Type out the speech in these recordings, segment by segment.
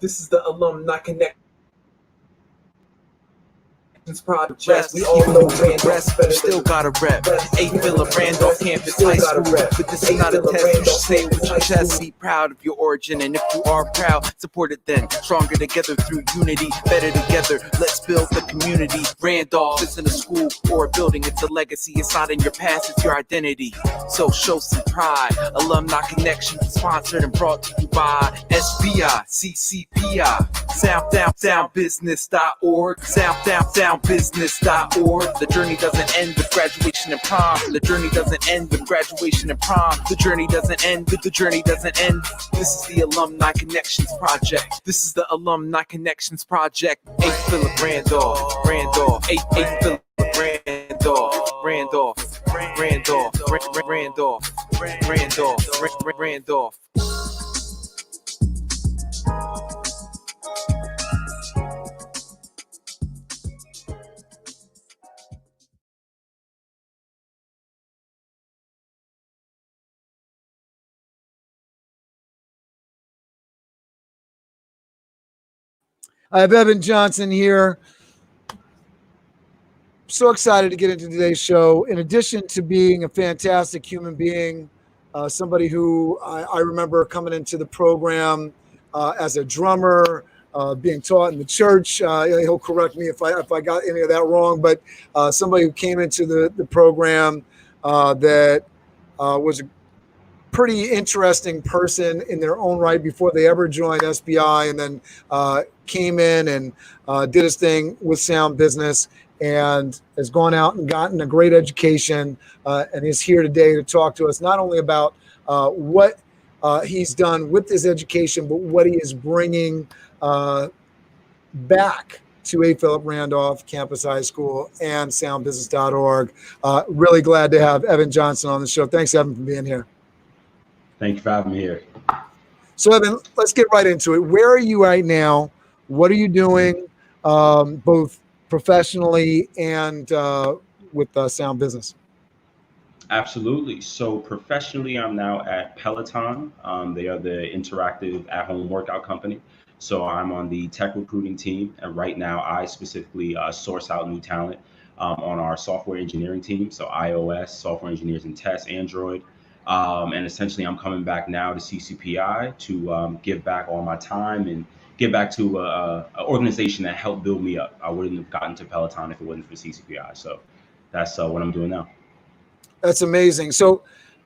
This is the Alumni Connections Project. We all know Randolph better. Still got a rep. A Randolph campus high school. But this is not a test. You should say it with your chest. Be proud of your origin, and if you are proud, support it then. Stronger together through unity. Better together. Let's build the community. Randolph isn't a school or a building. It's a legacy. It's not in your past. It's your identity. So show some pride. Alumni Connections sponsored and brought to you by SBI, CCPI, SoundBusiness.org, SoundBusiness.org. The journey doesn't end with graduation and prom. The journey doesn't end with graduation and prom. The journey doesn't end with the journey doesn't end. This is the Alumni Connections Project. This is the Alumni Connections Project. 8th Philip Randolph, 8th Philip Randolph. I have Evan Johnson here. So excited to get into today's show. In addition to being a fantastic human being, somebody who I remember coming into the program as a drummer, being taught in the church. He'll correct me if I got any of that wrong, but somebody who came into the program that was a pretty interesting person in their own right before they ever joined SBI, and then came in and did his thing with sound business, and has gone out and gotten a great education, and is here today to talk to us not only about what he's done with his education, but what he is bringing back to A. Philip Randolph Campus High School and soundbusiness.org. Really glad to have Evan Johnson on the show. Thanks, Evan, for being here. Thank you for having me here. So, Evan, let's get right into it. Where are you right now? What are you doing, both professionally and with sound business? Absolutely. So professionally, I'm now at Peloton. They are the interactive at-home workout company. So I'm on the tech recruiting team. And right now, I specifically source out new talent on our software engineering team. So iOS, software engineers and tests, Android. And essentially, I'm coming back now to CCPI to give back all my time and give back to an organization that helped build me up. I wouldn't have gotten to Peloton if it wasn't for CCPI. So that's what I'm doing now. That's amazing. So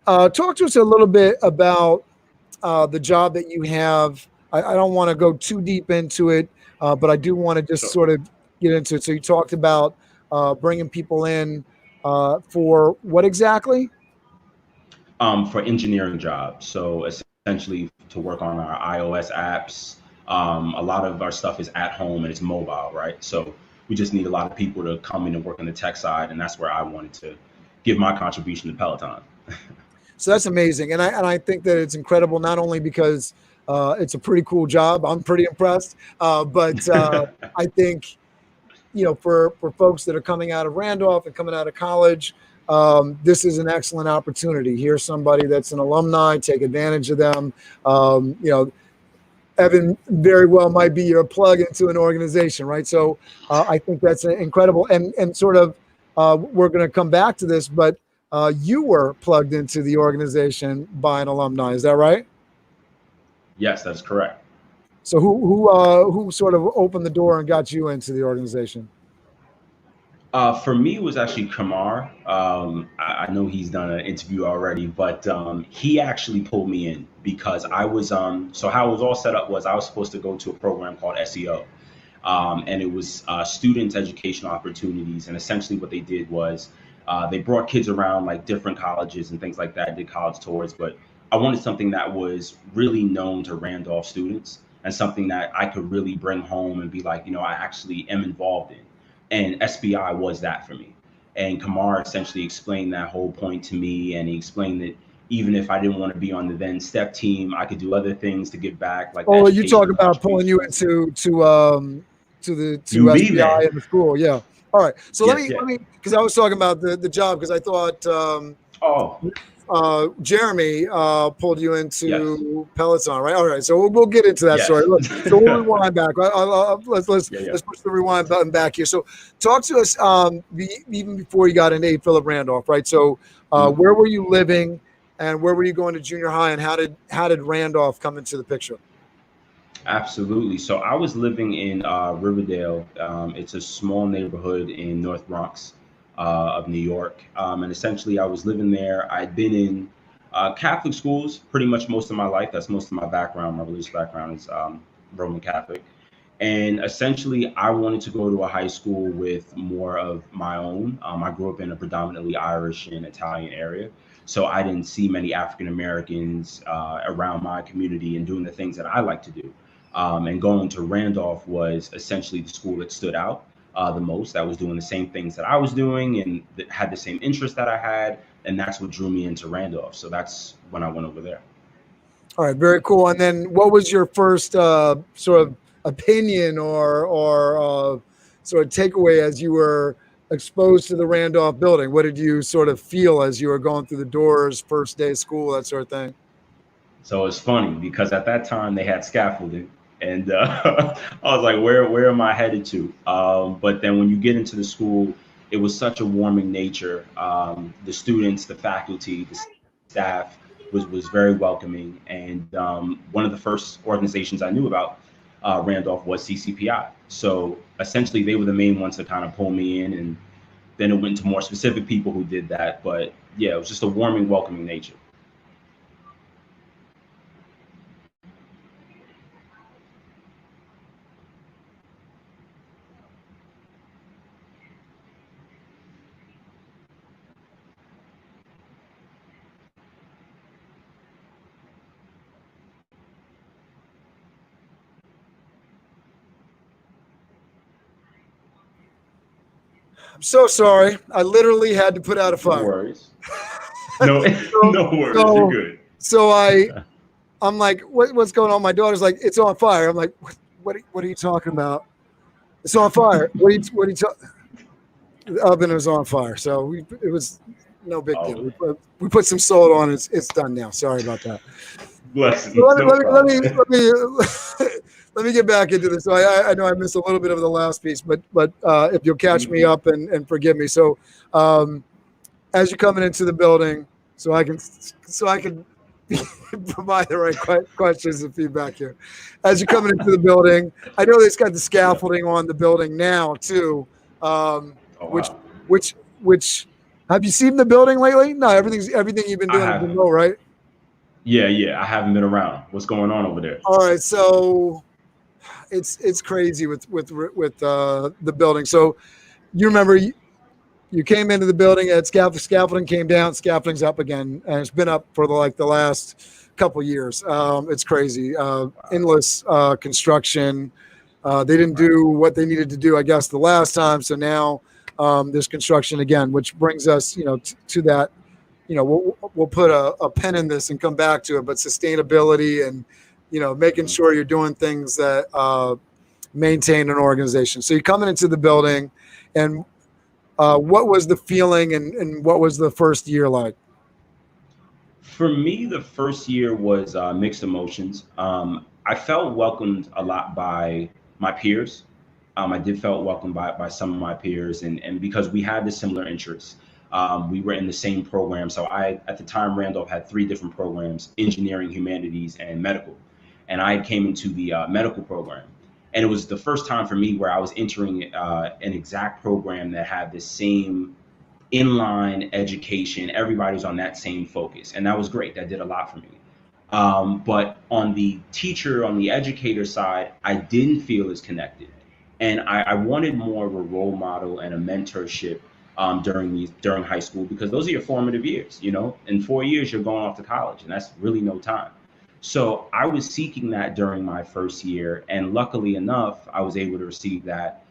talk to us a little bit about the job that you have. I don't want to go too deep into it, but I do want to just sort of get into it. So you talked about bringing people in for what exactly? For engineering jobs. So essentially to work on our iOS apps. A lot of our stuff is at home and it's mobile, right? So we just need a lot of people to come in and work on the tech side. And that's where I wanted to give my contribution to Peloton. So that's amazing. And I think that it's incredible, not only because it's a pretty cool job. I'm pretty impressed. But I think, for folks that are coming out of Randolph and coming out of college, this is an excellent opportunity. Here's somebody that's an alumni, take advantage of them. Evan very well might be your plug into an organization, right? So I think that's incredible. And sort of, we're going to come back to this, but you were plugged into the organization by an alumni. Is that right? Yes, that's correct. So who sort of opened the door and got you into the organization? For me, it was actually Kamar. I know he's done an interview already, but he actually pulled me in because I was, so how it was all set up was I was supposed to go to a program called SEO. And it was students' educational opportunities. And essentially what they did was they brought kids around like different colleges and things like that, did college tours. But I wanted something that was really known to Randolph students and something that I could really bring home and be like, I actually am involved in. And SBI was that for me. And Kamar essentially explained that whole point to me. And he explained that even if I didn't want to be on the then step team, I could do other things to give back. Like, oh, you talk about pulling you into to SBI and the school. Yeah. All right. So let me, because I was talking about the job, because I thought, Jeremy pulled you into Yes. Peloton, right? All right, so we'll get into that Yes. story. So we'll rewind back. Let's Yeah. push the rewind button back here. So talk to us even before you got into A. Philip Randolph, right? So where were you living, and where were you going to junior high, and how did Randolph come into the picture? Absolutely. So I was living in Riverdale. It's a small neighborhood in North Bronx of New York. And essentially, I was living there. I'd been in Catholic schools pretty much most of my life. That's most of my background. My religious background is Roman Catholic. And essentially, I wanted to go to a high school with more of my own. I grew up in a predominantly Irish and Italian area. So I didn't see many African Americans around my community and doing the things that I like to do. And going to Randolph was essentially the school that stood out the most, that was doing the same things that I was doing and that had the same interests that I had. And that's what drew me into Randolph. So that's when I went over there. All right, very cool. And then what was your first sort of opinion or sort of takeaway as you were exposed to the Randolph building? What did you sort of feel as you were going through the doors, first day of school, that sort of thing? So it's funny because at that time they had scaffolding, and I was like, where am I headed to? But then when you get into the school, it was such a warming nature. The students, the faculty, the staff was very welcoming. And one of the first organizations I knew about Randolph was CCPI. So essentially they were the main ones to kind of pull me in, and then it went to more specific people who did that. But yeah, it was just a warming, welcoming nature. I'm so sorry. I literally had to put out a No fire. worries. No, no worries. You're good. So I'm like, what's going on? My daughter's like, it's on fire. I'm like, what are you talking about? It's on fire. What are you talking? The oven was on fire. So it was no big deal. We put some salt on it. It's done now. Sorry about that. Blessings. So let me get back into this. So I know I missed a little bit of the last piece, but if you'll catch me up and forgive me. So as you're coming into the building, so I can provide the right questions and feedback here. As you're coming into the building, I know it's got the scaffolding on the building now too. Which have you seen the building lately? No, everything you've been doing has been low, right? Yeah. I haven't been around. What's going on over there? All right, so it's crazy with the building. So you remember you came into the building at scaffolding came down, scaffolding's up again, and it's been up for the last couple years. It's crazy. Endless construction. They didn't do what they needed to do, I guess, the last time. So now there's construction again, which brings us, to that. We'll put a pin in this and come back to it. But sustainability and making sure you're doing things that maintain an organization. So you're coming into the building, and what was the feeling and what was the first year like? For me, the first year was mixed emotions. I felt welcomed a lot by my peers. I did felt welcomed by some of my peers, and because we had the similar interests. We were in the same program. So at the time, Randolph had 3 different programs: engineering, humanities, and medical. And I came into the medical program. And it was the first time for me where I was entering an exact program that had the same inline education. Everybody was on that same focus. And that was great. That did a lot for me. But on the educator side, I didn't feel as connected. And I wanted more of a role model and a mentorship during high school, because those are your formative years. In 4 years, you're going off to college, and that's really no time. So I was seeking that during my first year, and luckily enough, I was able to receive that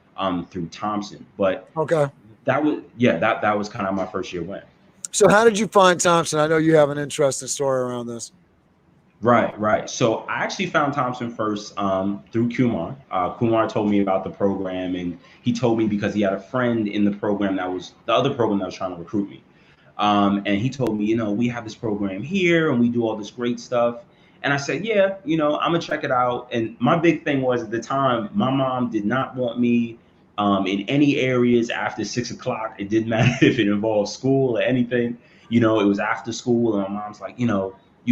through Thompson. But okay, that was kind of my first year win. So how did you find Thompson? I know you have an interesting story around this. Right. So I actually found Thompson first through Kumar. Kumar told me about the program, and he told me because he had a friend in the program the other program that was trying to recruit me. And he told me, we have this program here and we do all this great stuff. And I said, yeah, I'm gonna check it out. And my big thing was at the time, my mom did not want me in any areas after 6 o'clock. It didn't matter if it involved school or anything. It was after school, and my mom's like, you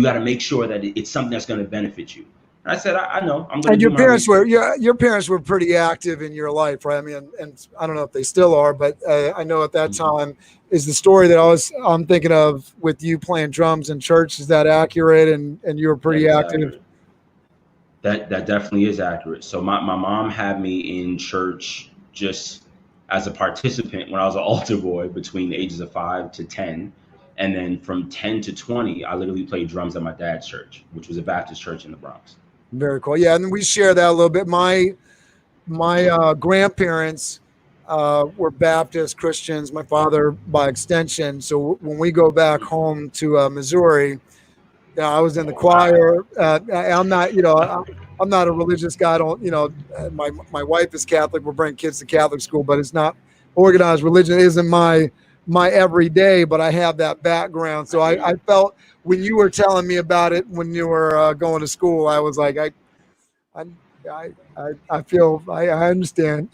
got to make sure that it's something that's going to benefit you. And I said, I know. I'm going to. And do my research. your parents were pretty active in your life, right? I mean, and I don't know if they still are, but I know at that time is the story that I'm thinking of with you playing drums in church. Is that accurate? And you were pretty active. That definitely is accurate. So my mom had me in church just as a participant when I was an altar boy between the ages of 5 to 10. And then from 10 to 20, I literally played drums at my dad's church, which was a Baptist church in the Bronx. Very cool. Yeah, and we share that a little bit. My grandparents were Baptist Christians, my father by extension. So when we go back home to Missouri, I was in the choir. I'm not, I'm not a religious guy. I don't, my wife is Catholic. We're bringing kids to Catholic school, but it's not organized religion. It isn't my everyday, but I have that background. So I felt when you were telling me about it when you were going to school, I was like, I feel I understand.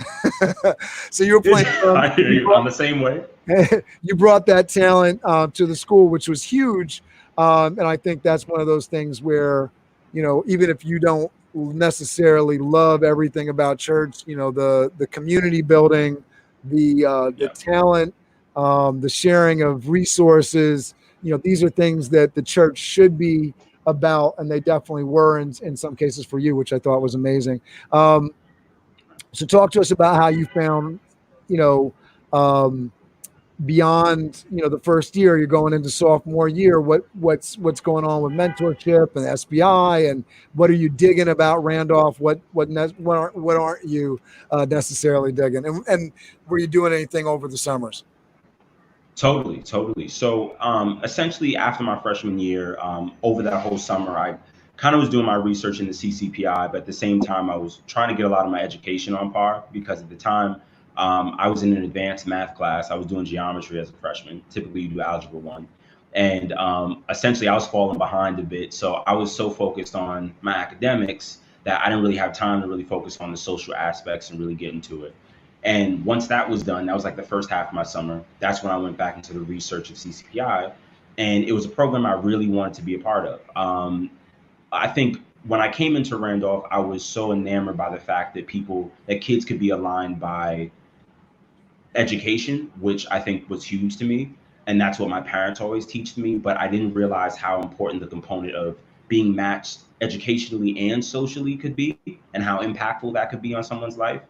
So you were playing. I hear you. I'm the same way. You brought that talent to the school, which was huge. And I think that's one of those things where, even if you don't necessarily love everything about church, the community building, the talent, the sharing of resources, these are things that the church should be about, and they definitely were in some cases for you, which I thought was amazing. So talk to us about how you found, beyond the first year, you're going into sophomore year, what's going on with mentorship and SBI, and what are you digging about Randolph? What aren't you necessarily digging? And were you doing anything over the summers? Totally. So essentially after my freshman year, over that whole summer, I kind of was doing my research in the CCPI, but at the same time, I was trying to get a lot of my education on par, because at the time, I was in an advanced math class. I was doing geometry as a freshman. Typically, you do algebra 1. And essentially, I was falling behind a bit. So I was so focused on my academics that I didn't really have time to really focus on the social aspects and really get into it. And once that was done, that was like the first half of my summer. That's when I went back into the research of CCPI. And it was a program I really wanted to be a part of. I think when I came into Randolph, I was so enamored by the fact that kids could be aligned by education, which I think was huge to me. And that's what my parents always teach me. But I didn't realize how important the component of being matched educationally and socially could be, and how impactful that could be on someone's life.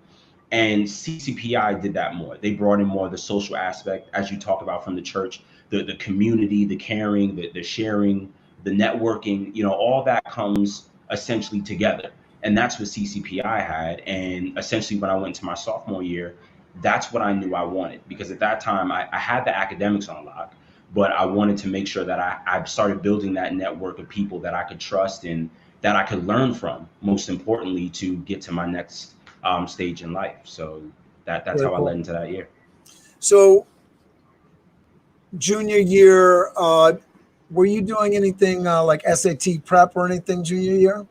And CCPI did that more. They brought in more of the social aspect, as you talk about from the church, the community, the caring, the sharing, the networking, all that comes essentially together. And that's what CCPI had. And essentially when I went to my sophomore year, that's what I knew I wanted, because at that time I had the academics on lock, but I wanted to make sure that I started building that network of people that I could trust and that I could learn from, most importantly, to get to my next stage in life. So that's Very how cool. I led into that year. So junior year, were you doing anything like SAT prep or anything junior year?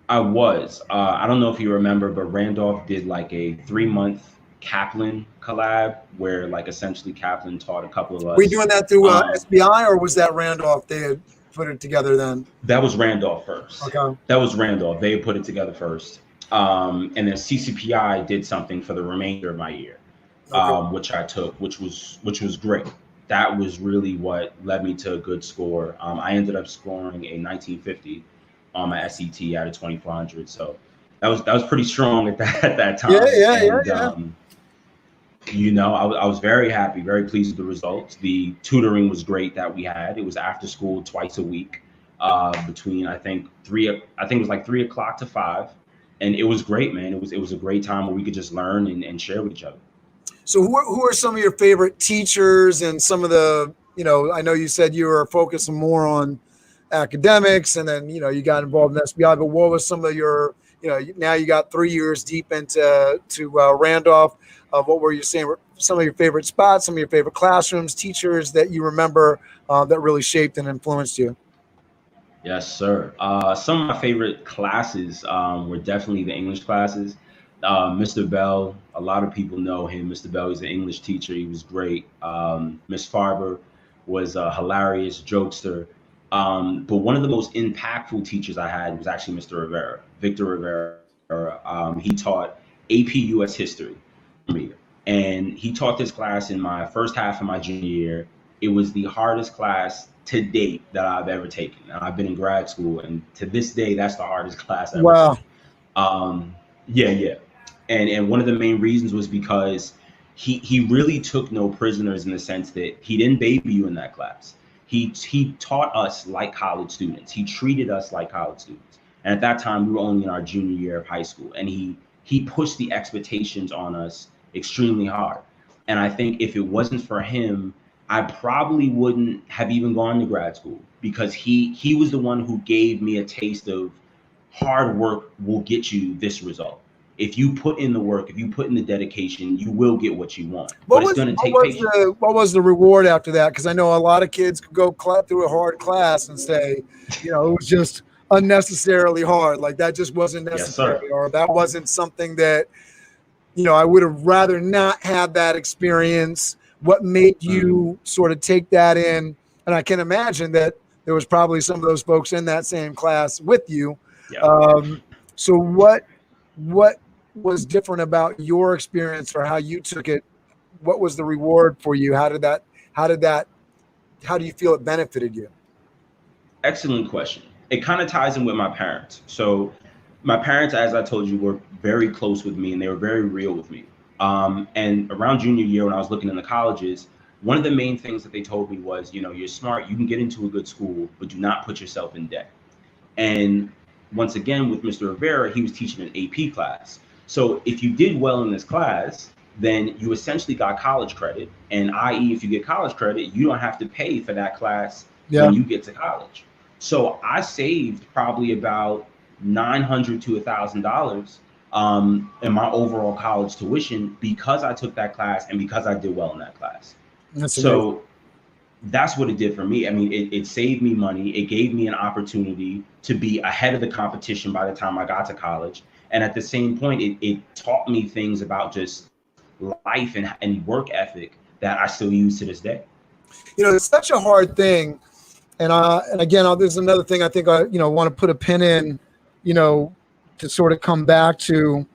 I was. I don't know if you remember, but Randolph did like a 3-month Kaplan collab where like essentially Kaplan taught a couple of us. Were you doing that through SBI, or was that Randolph? They had put it together then? That was Randolph first. Okay. That was Randolph. They put it together first. And then CCPI did something for the remainder of my year, which I took, which was great. That was really what led me to a good score. I ended up scoring a 1950 on my SET out of 2400. So that was pretty strong at that time. Yeah. I was very happy, very pleased with the results. The tutoring was great that we had. It was after school twice a week, between I think it was like 3 o'clock to 5. And it was great, man. It was a great time where we could just learn and share with each other. So who are some of your favorite teachers, and some of the, I know you said you were focusing more on academics, and then, you got involved in SBI, but what was some of your now you got 3 years deep into Randolph. What were you saying? Some of your favorite spots, some of your favorite classrooms, teachers that you remember that really shaped and influenced you? Yes, sir. Some of my favorite classes were definitely the English classes. Mr. Bell, a lot of people know him. Mr. Bell, he's an English teacher. He was great. Miss Farber was a hilarious jokester. But one of the most impactful teachers I had was actually Mr. Rivera, Victor Rivera. He taught AP US history for me. And he taught this class in my first half of my junior year. It was the hardest class to date that I've ever taken. And I've been in grad school, and to this day, that's the hardest class I've ever Wow. taken. Yeah. And one of the main reasons was because he really took no prisoners in the sense that he didn't baby you in that class. He taught us like college students. He treated us like college students. And at that time, we were only in our junior year of high school, and he pushed the expectations on us extremely hard. And I think if it wasn't for him, I probably wouldn't have even gone to grad school, because he was the one who gave me a taste of hard work will get you this result. If you put in the work, if you put in the dedication, you will get what you want. But it's going to take patience. What was the reward after that? Because I know a lot of kids could go through a hard class and say, it was just unnecessarily hard. Like that just wasn't necessary, Yes, or that wasn't something that, I would have rather not had that experience. What made you sort of take that in? And I can imagine that there was probably some of those folks in that same class with you. Yeah. So what was different about your experience, or how you took it? What was the reward for you? How do you feel it benefited you? Excellent question. It kind of ties in with my parents. So my parents, as I told you, were very close with me, and they were very real with me. And around junior year, when I was looking into colleges, one of the main things that they told me was, you're smart, you can get into a good school, but do not put yourself in debt. And once again, with Mr. Rivera, he was teaching an AP class. So if you did well in this class, then you essentially got college credit. And i.e., if you get college credit, you don't have to pay for that class when you get to college. So I saved probably about $900 to $1,000 in my overall college tuition, because I took that class and because I did well in that class. So that's what it did for me. I mean, it saved me money. It gave me an opportunity to be ahead of the competition by the time I got to college. And at the same point, it taught me things about just life and work ethic that I still use to this day. It's such a hard thing. And again, there's another thing I think I want to put a pin in, to sort of come back to.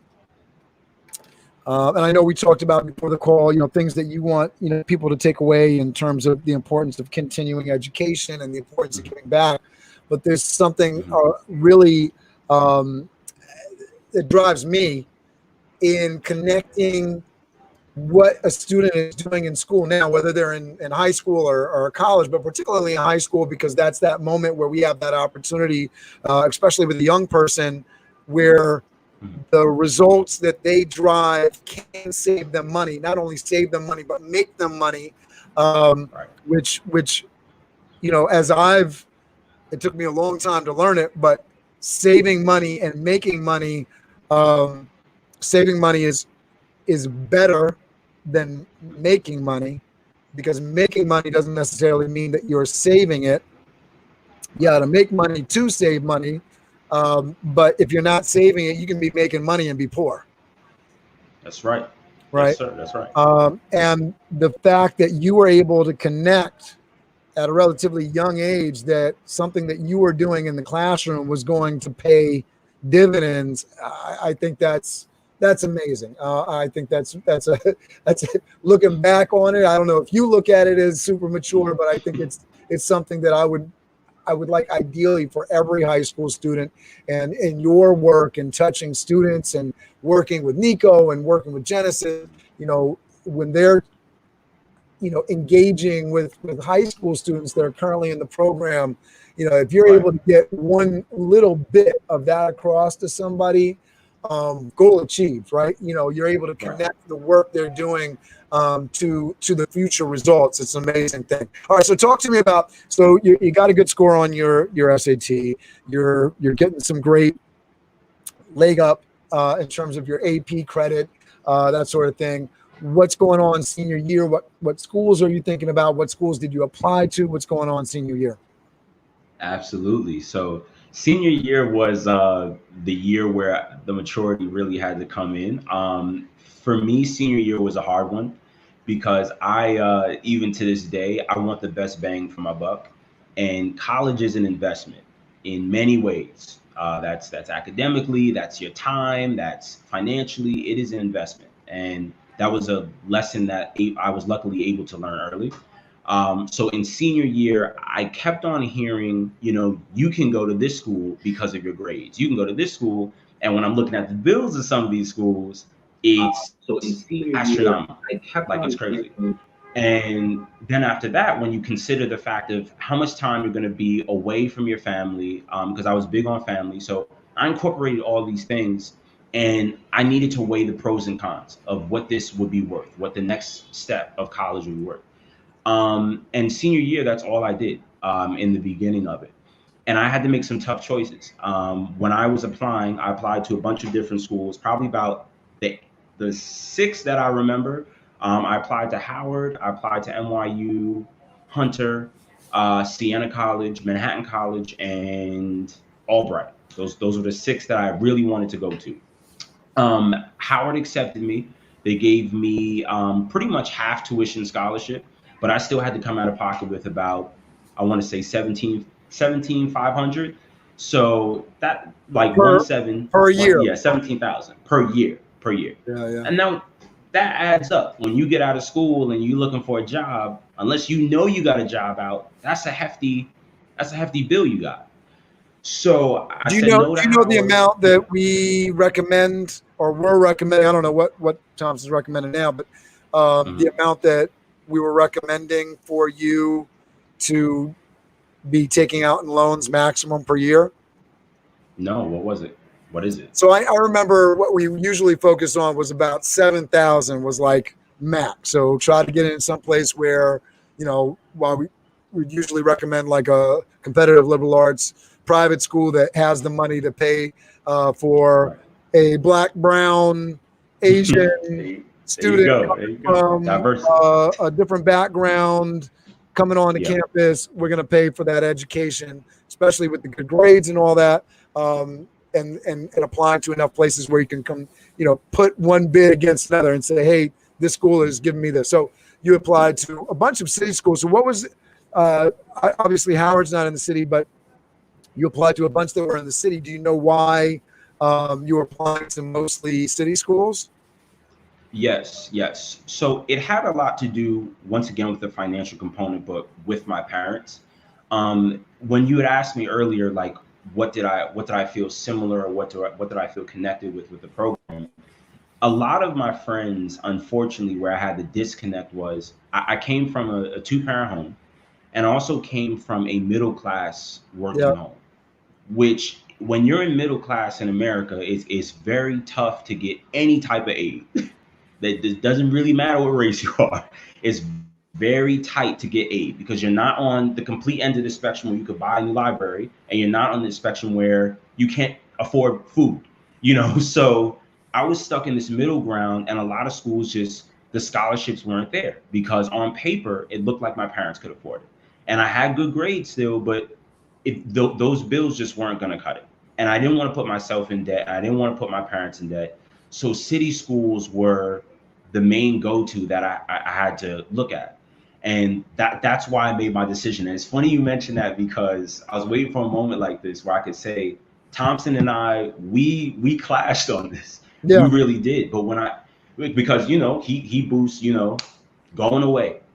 And I know we talked about before the call, things that you want, people to take away in terms of the importance of continuing education and the importance of giving back. But there's something really that drives me in connecting what a student is doing in school now, whether they're in high school or college, but particularly in high school, because that's that moment where we have that opportunity, especially with a young person, where the results that they drive can save them money, not only save them money, but make them money, which it took me a long time to learn it, but saving money and making money, saving money is better than making money, because making money doesn't necessarily mean that you're saving it. You got to make money to save money. But if you're not saving it, you can be making money and be poor. That's right. Right. Yes, sir. That's right. And the fact that you were able to connect at a relatively young age that something that you were doing in the classroom was going to pay dividends, I think that's amazing. I think that's looking back on it. I don't know if you look at it as super mature, but I think it's something that I would like ideally for every high school student, and in your work and touching students and working with Nico and working with Genesis, when they're, engaging with high school students that are currently in the program, if you're able to get one little bit of that across to somebody, goal achieved, right? You're able to connect the work they're doing to the future results. It's an amazing thing. All right, so talk to me about, so you got a good score on your SAT. You're getting some great leg up in terms of your AP credit, that sort of thing. What's going on senior year? What schools are you thinking about? What schools did you apply to? What's going on senior year? Absolutely. So senior year was the year where the maturity really had to come in. For me, senior year was a hard one because I even to this day I want the best bang for my buck, and college is an investment in many ways. That's academically, that's your time, that's financially. It is an investment, and that was a lesson that I was luckily able to learn early. So in senior year, I kept on hearing, you can go to this school because of your grades. You can go to this school. And when I'm looking at the bills of some of these schools, it's So in senior year, astronomical. I kept Like it's on crazy. hearing, And then after that, when you consider the fact of how much time you're going to be away from your family, because I was big on family. So I incorporated all these things, and I needed to weigh the pros and cons of what this would be worth, what the next step of college would be worth. And senior year, that's all I did in the beginning of it. And I had to make some tough choices. When I was applying, I applied to a bunch of different schools, probably about the six that I remember. I applied to Howard, I applied to NYU, Hunter, Siena College, Manhattan College, and Albright. Those were the six that I really wanted to go to. Howard accepted me. They gave me pretty much half tuition scholarship, but I still had to come out of pocket with about, I want to say 17,500. So that like Per 1.7, per year. yeah, 17,000 per year. Yeah, yeah. And now that adds up. When you get out of school and you're looking for a job, unless you know you got a job out, that's a hefty bill you got. So I Do you said know? no to Do you know the Howard. amount that we recommend or we're recommending? I don't know what Thompson's recommending now, but the amount that we were recommending for you to be taking out in loans maximum per year. No, what was it? What is it? So I remember what we usually focus on was about 7,000 was like max. So try to get in some place where, while we would usually recommend like a competitive liberal arts private school that has the money to pay for a Black, Brown, Asian student There you go. from Diversity. a different background coming onto campus. We're going to pay for that education, especially with the good grades and all that. And applying to enough places where you can come, put one bid against another and say, hey, this school is giving me this. So you applied to a bunch of city schools. So what was, obviously Howard's not in the city, but you applied to a bunch that were in the city. Do you know why you were applying to mostly city schools? Yes. So it had a lot to do, once again, with the financial component, but with my parents. When you had asked me earlier, like, what did I feel similar, or what did I feel connected with the program? A lot of my friends, unfortunately, where I had the disconnect was I came from a two-parent home, and also came from a middle class working home, which when you're in middle class in America, it's very tough to get any type of aid. That doesn't really matter what race you are. It's very tight to get aid because you're not on the complete end of the spectrum where you could buy a new library, and you're not on the spectrum where you can't afford food, So I was stuck in this middle ground, and a lot of schools the scholarships weren't there because on paper, it looked like my parents could afford it. And I had good grades still, but those bills just weren't going to cut it. And I didn't want to put myself in debt. I didn't want to put my parents in debt. So city schools were the main go-to that I had to look at. And that's why I made my decision. And it's funny you mentioned that because I was waiting for a moment like this where I could say, Thompson and I, we clashed on this. Yeah. We really did. But because, he boosts,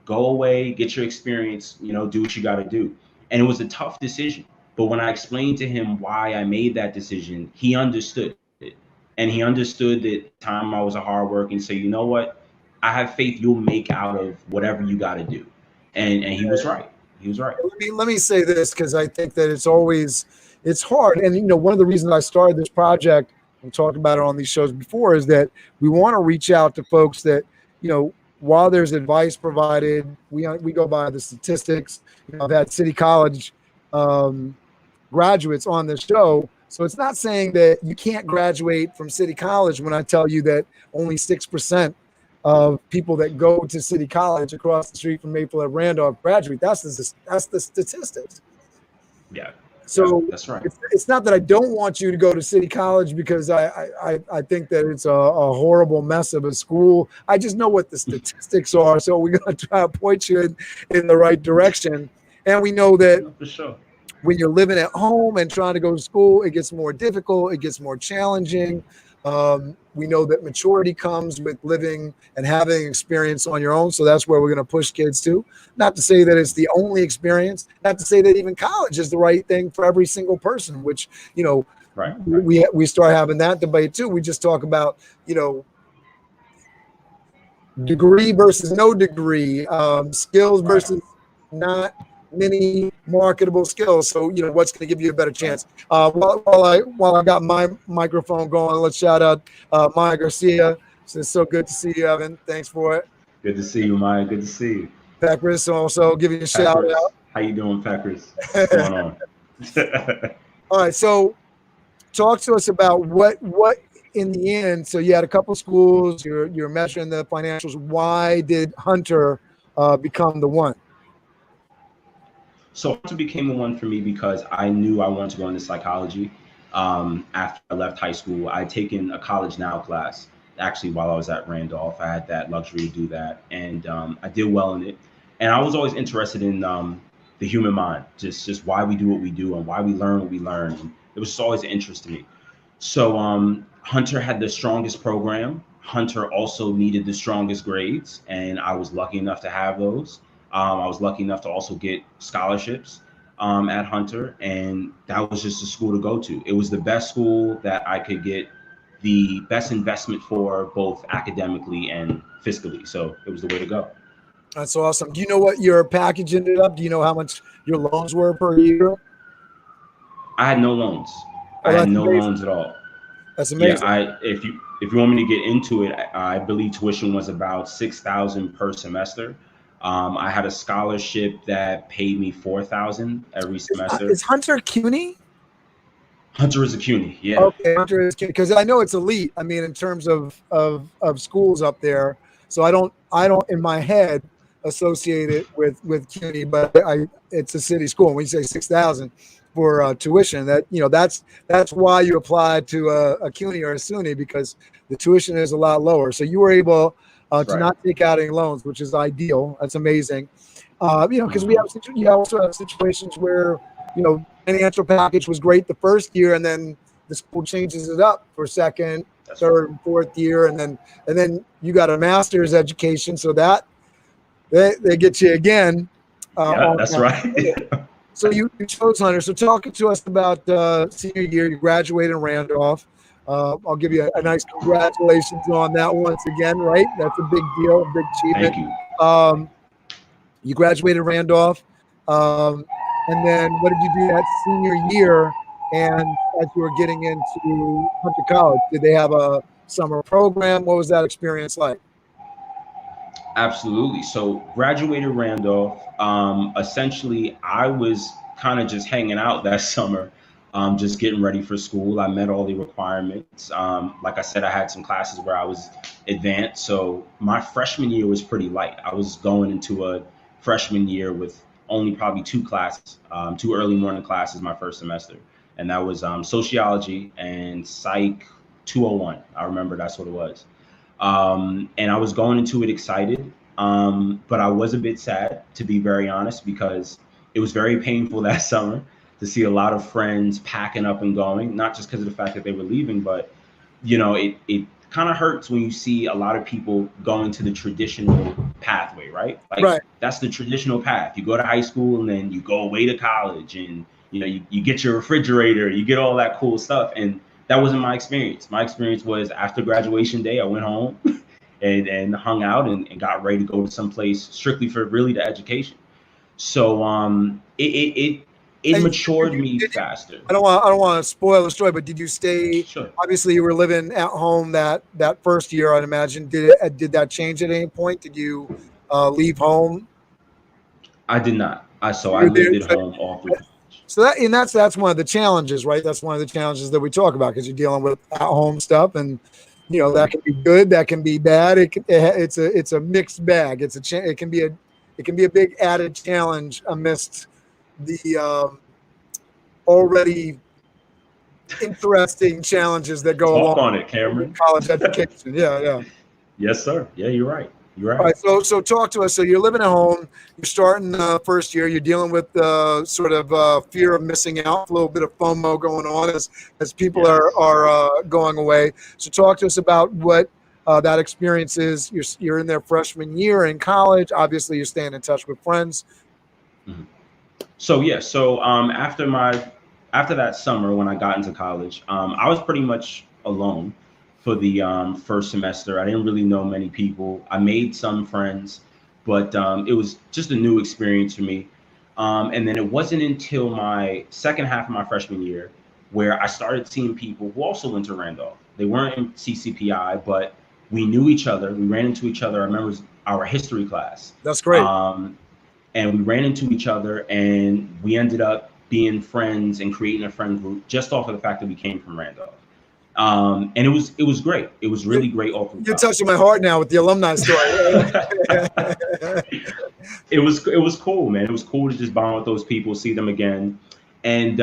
go away, get your experience, do what you got to do. And it was a tough decision. But when I explained to him why I made that decision, he understood it. And he understood that time I was a hard worker and say, you know what? I have faith you'll make out of whatever you got to do. And he was right. He was right. Let me say this, because I think that it's hard. And, one of the reasons I started this project, and talked about it on these shows before, is that we want to reach out to folks that, while there's advice provided, we go by the statistics. I've had City College graduates on this show So it's not saying that you can't graduate from City College when I tell you that only 6% of people that go to City College across the street from Maple at Randolph graduate. That's the statistics. Yeah. So that's right. It's not that I don't want you to go to City College because I think that it's a horrible mess of a school. I just know what the statistics are. So we're going to try to point you in the right direction. And we know that For sure. when you're living at home and trying to go to school, it gets more difficult. It gets more challenging. We know that maturity comes with living and having experience on your own. So that's where we're going to push kids to. Not to say that it's the only experience, not to say that even college is the right thing for every single person, which, you know, right. we start having that debate too. We just talk about, you know, degree versus no degree, skills versus not many marketable skills. So, you know, what's going to give you a better chance? While I got my microphone going, let's shout out Maya Garcia. It's so good to see you, Evan. Thanks for it. Good to see you, Maya. Good to see you. Packers also give you a shout out. How you doing, Packers? What's going on? All right, so talk to us about what in the end. So you had a couple schools. You're measuring the financials. Why did Hunter become the one? So Hunter became the one for me because I knew I wanted to go into psychology. After I left high school, I'd taken a College Now class. Actually, while I was at Randolph, I had that luxury to do that, and I did well in it. And I was always interested in the human mind, just why we do what we do and why we learn what we learn. And it was just always an interest to me. So Hunter had the strongest program. Hunter also needed the strongest grades, and I was lucky enough to have those. I was lucky enough to also get scholarships at Hunter, and that was just a school to go to. It was the best school that I could get the best investment for, both academically and fiscally. So it was the way to go. That's awesome. Do you know what your package ended up? Do you know how much your loans were per year? I had no loans. I had no loans at all. That's amazing. Yeah, if you want me to get into it, I believe tuition was about $6,000 per semester. I had a scholarship that paid me $4,000 every semester. Is Hunter CUNY? Hunter is a CUNY, yeah. Okay, Hunter is CUNY, because I know it's elite. I mean, in terms of schools up there. So I don't in my head associate it with CUNY, but it's a city school. And when you say 6,000 for tuition, that, you know, that's why you applied to a CUNY or a SUNY, because the tuition is a lot lower. So you were able to not take out any loans, which is ideal. That's amazing. You know, because you also have situations where, you know, financial package was great the first year, and then the school changes it up for second, third, and fourth year, and then you got a master's education, so that they get you again. Yeah, that's right. So you chose Hunter. So talking to us about senior year, you graduated in Randolph. I'll give you a nice congratulations on that once again, right? That's a big deal, a big achievement. Thank you. You graduated Randolph, and then what did you do that senior year? And as you were getting into Hunter College, did they have a summer program? What was that experience like? Absolutely. So graduated Randolph. Essentially, I was kind of just hanging out that summer, just getting ready for school. I met all the requirements. Like I said, I had some classes where I was advanced. So my freshman year was pretty light. I was going into a freshman year with only probably two classes, two early morning classes my first semester. And that was sociology and Psych 201. I remember that's what it was. And I was going into it excited, but I was a bit sad, to be very honest, because it was very painful that summer to see a lot of friends packing up and going, not just because of the fact that they were leaving, but, you know, it kind of hurts when you see a lot of people going to the traditional pathway, right? Like, that's the traditional path. You go to high school and then you go away to college, and, you know, you get your refrigerator, you get all that cool stuff. And that wasn't my experience. My experience was after graduation day, I went home and hung out and got ready to go to some place strictly for really the education. So it matured me faster. I don't want to spoil the story, but did you stay? Sure. Obviously, you were living at home that first year, I'd imagine. Did that change at any point? Did you leave home? I did not. I lived at home all through. So that's one of the challenges, right? That's one of the challenges that we talk about, because you're dealing with at-home stuff, and that can be good, that can be bad. It's a mixed bag. It can be a big added challenge amidst the already interesting challenges that go Talk along on it, Cameron. with college education. Yeah. Yes, sir. Yeah, you're right. You're All right. right, so talk to us. So you're living at home. You're starting first year. You're dealing with sort of fear of missing out, a little bit of FOMO going on as people are going away. So talk to us about what that experience is. You're in their freshman year in college. Obviously, you're staying in touch with friends. Mm-hmm. So after that summer when I got into college, I was pretty much alone for the first semester. I didn't really know many people. I made some friends, but it was just a new experience for me. And then it wasn't until my second half of my freshman year where I started seeing people who also went to Randolph. They weren't in CCPI, but we knew each other. We ran into each other. I remember our history class. That's great. And we ran into each other, and we ended up being friends and creating a friend group just off of the fact that we came from Randolph. And it was great. It was really great. You're touching my heart now with the alumni story. It was cool, man. It was cool to just bond with those people, see them again. And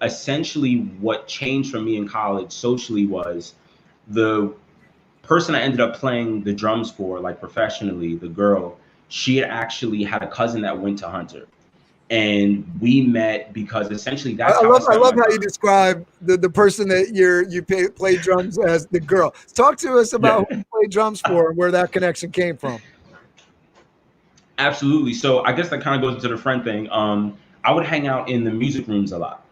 essentially what changed for me in college socially was the person I ended up playing the drums for, like professionally, the girl, she had actually had a cousin that went to Hunter. And we met because essentially that's I love how you describe the person that you play drums as the girl. Talk to us about who you played drums for and where that connection came from. Absolutely. So I guess that kind of goes into the friend thing. I would hang out in the music rooms a lot.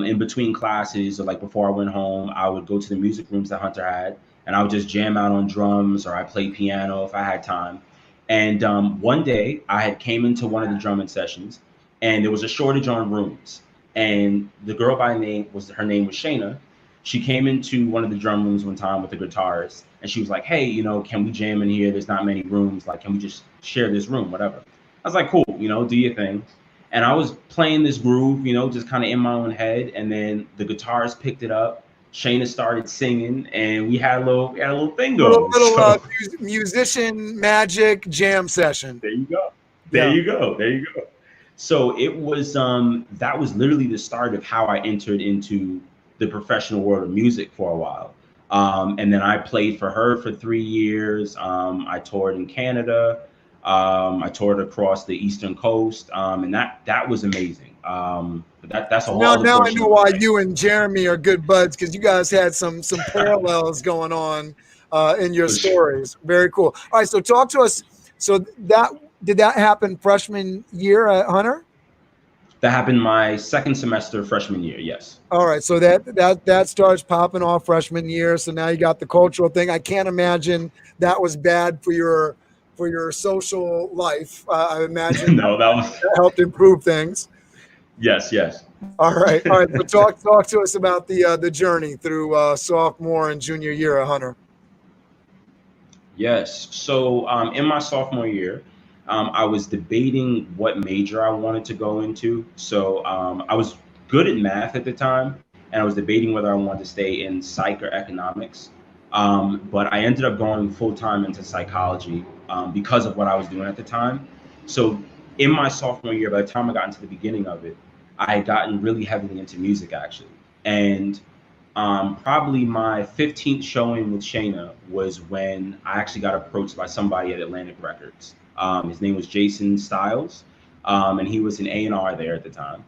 In between classes, or like before I went home, I would go to the music rooms that Hunter had, and I would just jam out on drums, or I played piano if I had time. And one day I had came into one of the drumming sessions, and there was a shortage on rooms. And the girl her name was Shayna. She came into one of the drum rooms one time with the guitars, and she was like, "Hey, can we jam in here? There's not many rooms. Like, can we just share this room, whatever?" I was like, "Cool, do your thing." And I was playing this groove, just kind of in my own head. And then the guitarist picked it up. Shayna started singing, and we had a little thing going. Musician magic jam session. There you go. There you go. So it was that was literally the start of how I entered into the professional world of music for a while. And then I played for her for 3 years. I toured in Canada. I toured across the Eastern Coast, and that was amazing. But that's a whole other now I portion know why you and Jeremy are good buds, because you guys had some parallels going on in your stories. Very cool. All right, so talk to us. So did that happen freshman year at Hunter? That happened my second semester freshman year, yes. All right, so that starts popping off freshman year. So now you got the cultural thing. I can't imagine that was bad for your social life. I imagine no, that helped improve things. Yes. All right. So talk to us about the journey through sophomore and junior year at Hunter. Yes. So in my sophomore year, I was debating what major I wanted to go into. So I was good at math at the time, and I was debating whether I wanted to stay in psych or economics. But I ended up going full-time into psychology because of what I was doing at the time. So in my sophomore year, by the time I got into the beginning of it, I had gotten really heavily into music, actually. And probably my 15th showing with Shayna was when I actually got approached by somebody at Atlantic Records. His name was Jason Stiles, and he was an A&R there at the time.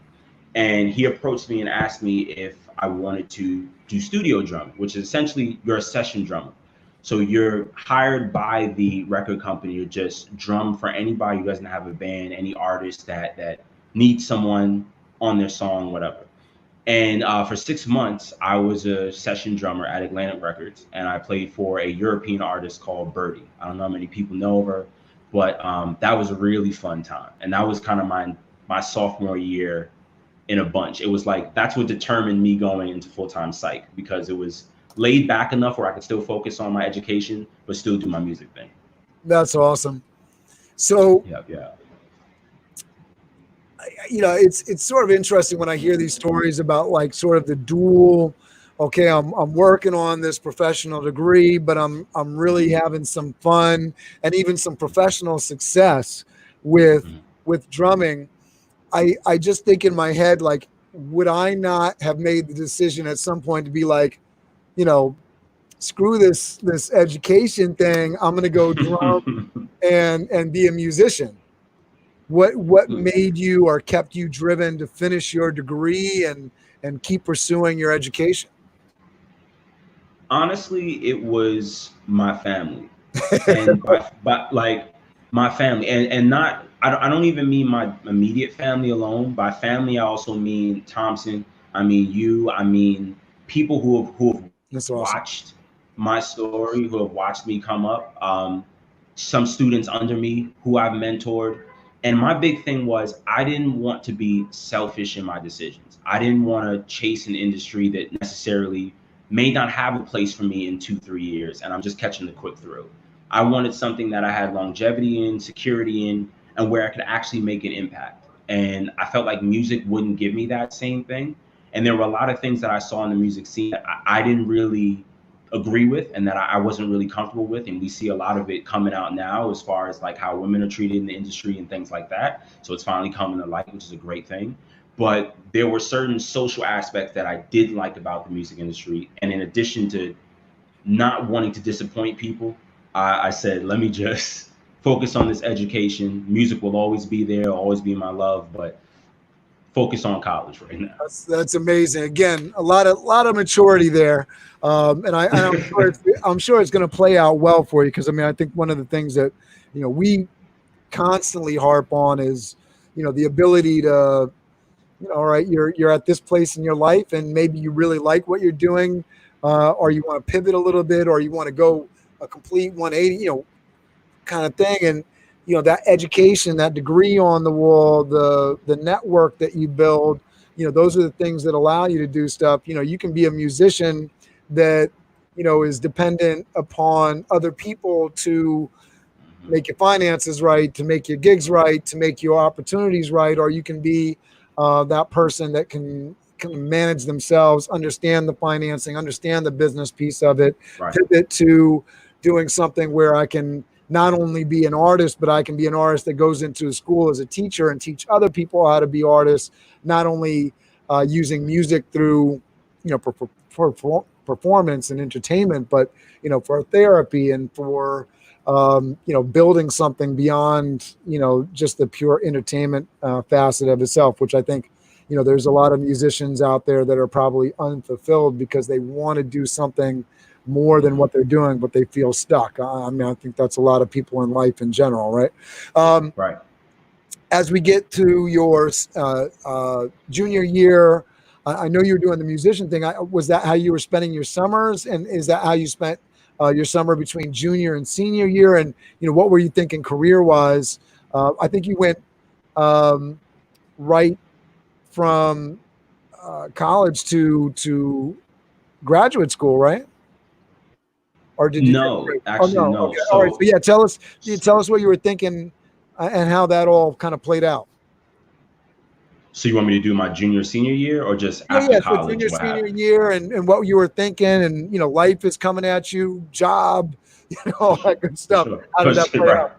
And he approached me and asked me if I wanted to do studio drumming, which is essentially you're a session drummer. So you're hired by the record company to just drum for anybody who doesn't have a band, any artist that needs someone on their song, whatever. And for 6 months, I was a session drummer at Atlantic Records, and I played for a European artist called Birdie. I don't know how many people know of her, but that was a really fun time. And that was kind of my sophomore year in a bunch. It was like, that's what determined me going into full-time psych, because it was laid back enough where I could still focus on my education, but still do my music thing. That's awesome. So yeah. it's sort of interesting when I hear these stories about like sort of the dual. Okay, I'm working on this professional degree, but I'm really having some fun and even some professional success with Mhm. drumming. I just think in my head, like, would I not have made the decision at some point to be like, you know, screw this education thing. I'm gonna go drum and be a musician. What made you or kept you driven to finish your degree and keep pursuing your education? Honestly, it was my family, and by like my family, and not I don't even mean my immediate family alone. By family, I also mean Thompson. I mean you. I mean people who have That's awesome. watched my story, who have watched me come up. Some students under me who I've mentored. And my big thing was I didn't want to be selfish in my decisions. I didn't want to chase an industry that necessarily may not have a place for me in 2, 3 years, and I'm just catching the quick thrill. I wanted something that I had longevity in, security in, and where I could actually make an impact. And I felt like music wouldn't give me that same thing. And there were a lot of things that I saw in the music scene that I didn't really agree with and that I wasn't really comfortable with. And we see a lot of it coming out now as far as like how women are treated in the industry and things like that. So it's finally coming to light, which is a great thing. But there were certain social aspects that I did like about the music industry. And in addition to not wanting to disappoint people, I said, let me just focus on this education. Music will always be there, always be my love, but focus on college right now. That's amazing. Again, a lot of maturity there, and I'm sure it's going to play out well for you because I mean I think one of the things that we constantly harp on is the ability to all right, you're at this place in your life, and maybe you really like what you're doing, or you want to pivot a little bit, or you want to go a complete 180, kind of thing. And that education, that degree on the wall, the network that you build, those are the things that allow you to do stuff. You can be a musician that is dependent upon other people to Mhm. make your finances right, to make your gigs right, to make your opportunities right, or you can be that person that can manage themselves, understand the financing, understand the business piece of it, Right. pivot to doing something where I can not only be an artist, but I can be an artist that goes into a school as a teacher and teach other people how to be artists, not only using music through, performance and entertainment, but, for therapy and for, building something beyond, just the pure entertainment facet of itself, which I think, there's a lot of musicians out there that are probably unfulfilled because they want to do something more than Mhm. what they're doing, but they feel stuck. I mean, I think that's a lot of people in life in general, right? Um, Right. as we get to your junior year, I know you were doing the musician thing. Was that how you were spending your summers? And is that how you spent your summer between junior and senior year? And, what were you thinking career-wise? I think you went um, right from college to graduate school, right? Or did you take a No, break? Oh actually, no. no. Okay. All right. So So, yeah, tell us what you were thinking and how that all kind of played out. so you want me to do my junior, senior year, or just Yeah, after yeah. So college? junior, What senior happened? year and what you were thinking and life is coming at you, job, For all sure. that good For stuff. sure. How For did that sure. play Right. out?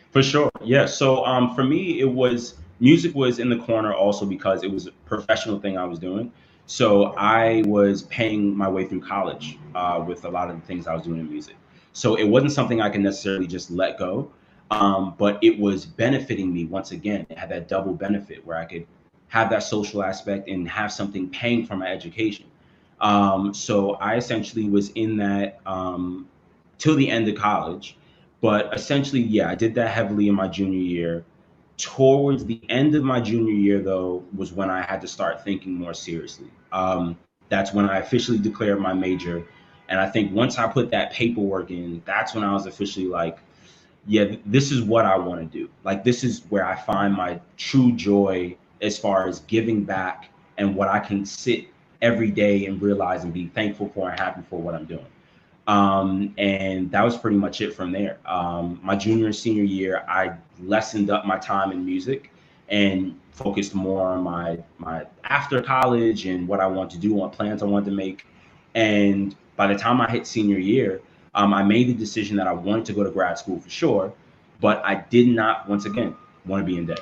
For sure. Yeah. So for me, it was music was in the corner also because it was a professional thing I was doing. So I was paying my way through college with a lot of the things I was doing in music. So it wasn't something I could necessarily just let go, but it was benefiting me once again. It had that double benefit where I could have that social aspect and have something paying for my education. So I essentially was in that till the end of college, but essentially, yeah, I did that heavily in my junior year. Towards the end of my junior year, though, was when I had to start thinking more seriously. That's when I officially declared my major. And I think once I put that paperwork in, that's when I was officially like, yeah, this is what I want to do. Like, this is where I find my true joy as far as giving back and what I can sit every day and realize and be thankful for and happy for what I'm doing. And that was pretty much it from there. My junior and senior year, I lessened up my time in music and focused more on my after college and what I want to do, what plans I wanted to make. And by the time I hit senior year, I made the decision that I wanted to go to grad school for sure, but I did not, once again, want to be in debt.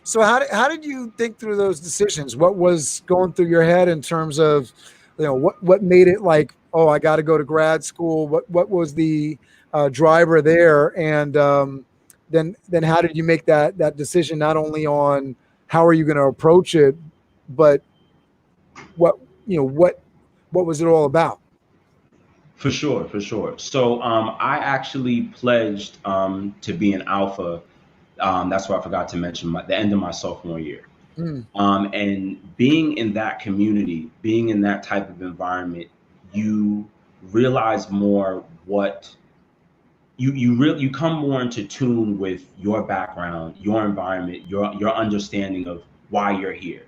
So how did you think through those decisions? What was going through your head in terms of, what made it like, oh, I got to go to grad school? What was the driver there? And then how did you make that decision? Not only on how are you going to approach it, but what was it all about? For sure, for sure. So I actually pledged to be an alpha. That's what I forgot to mention. The end of my sophomore year. Mm. And being in that community, being in that type of environment, you realize more what you come more into tune with your background, your environment, your understanding of why you're here,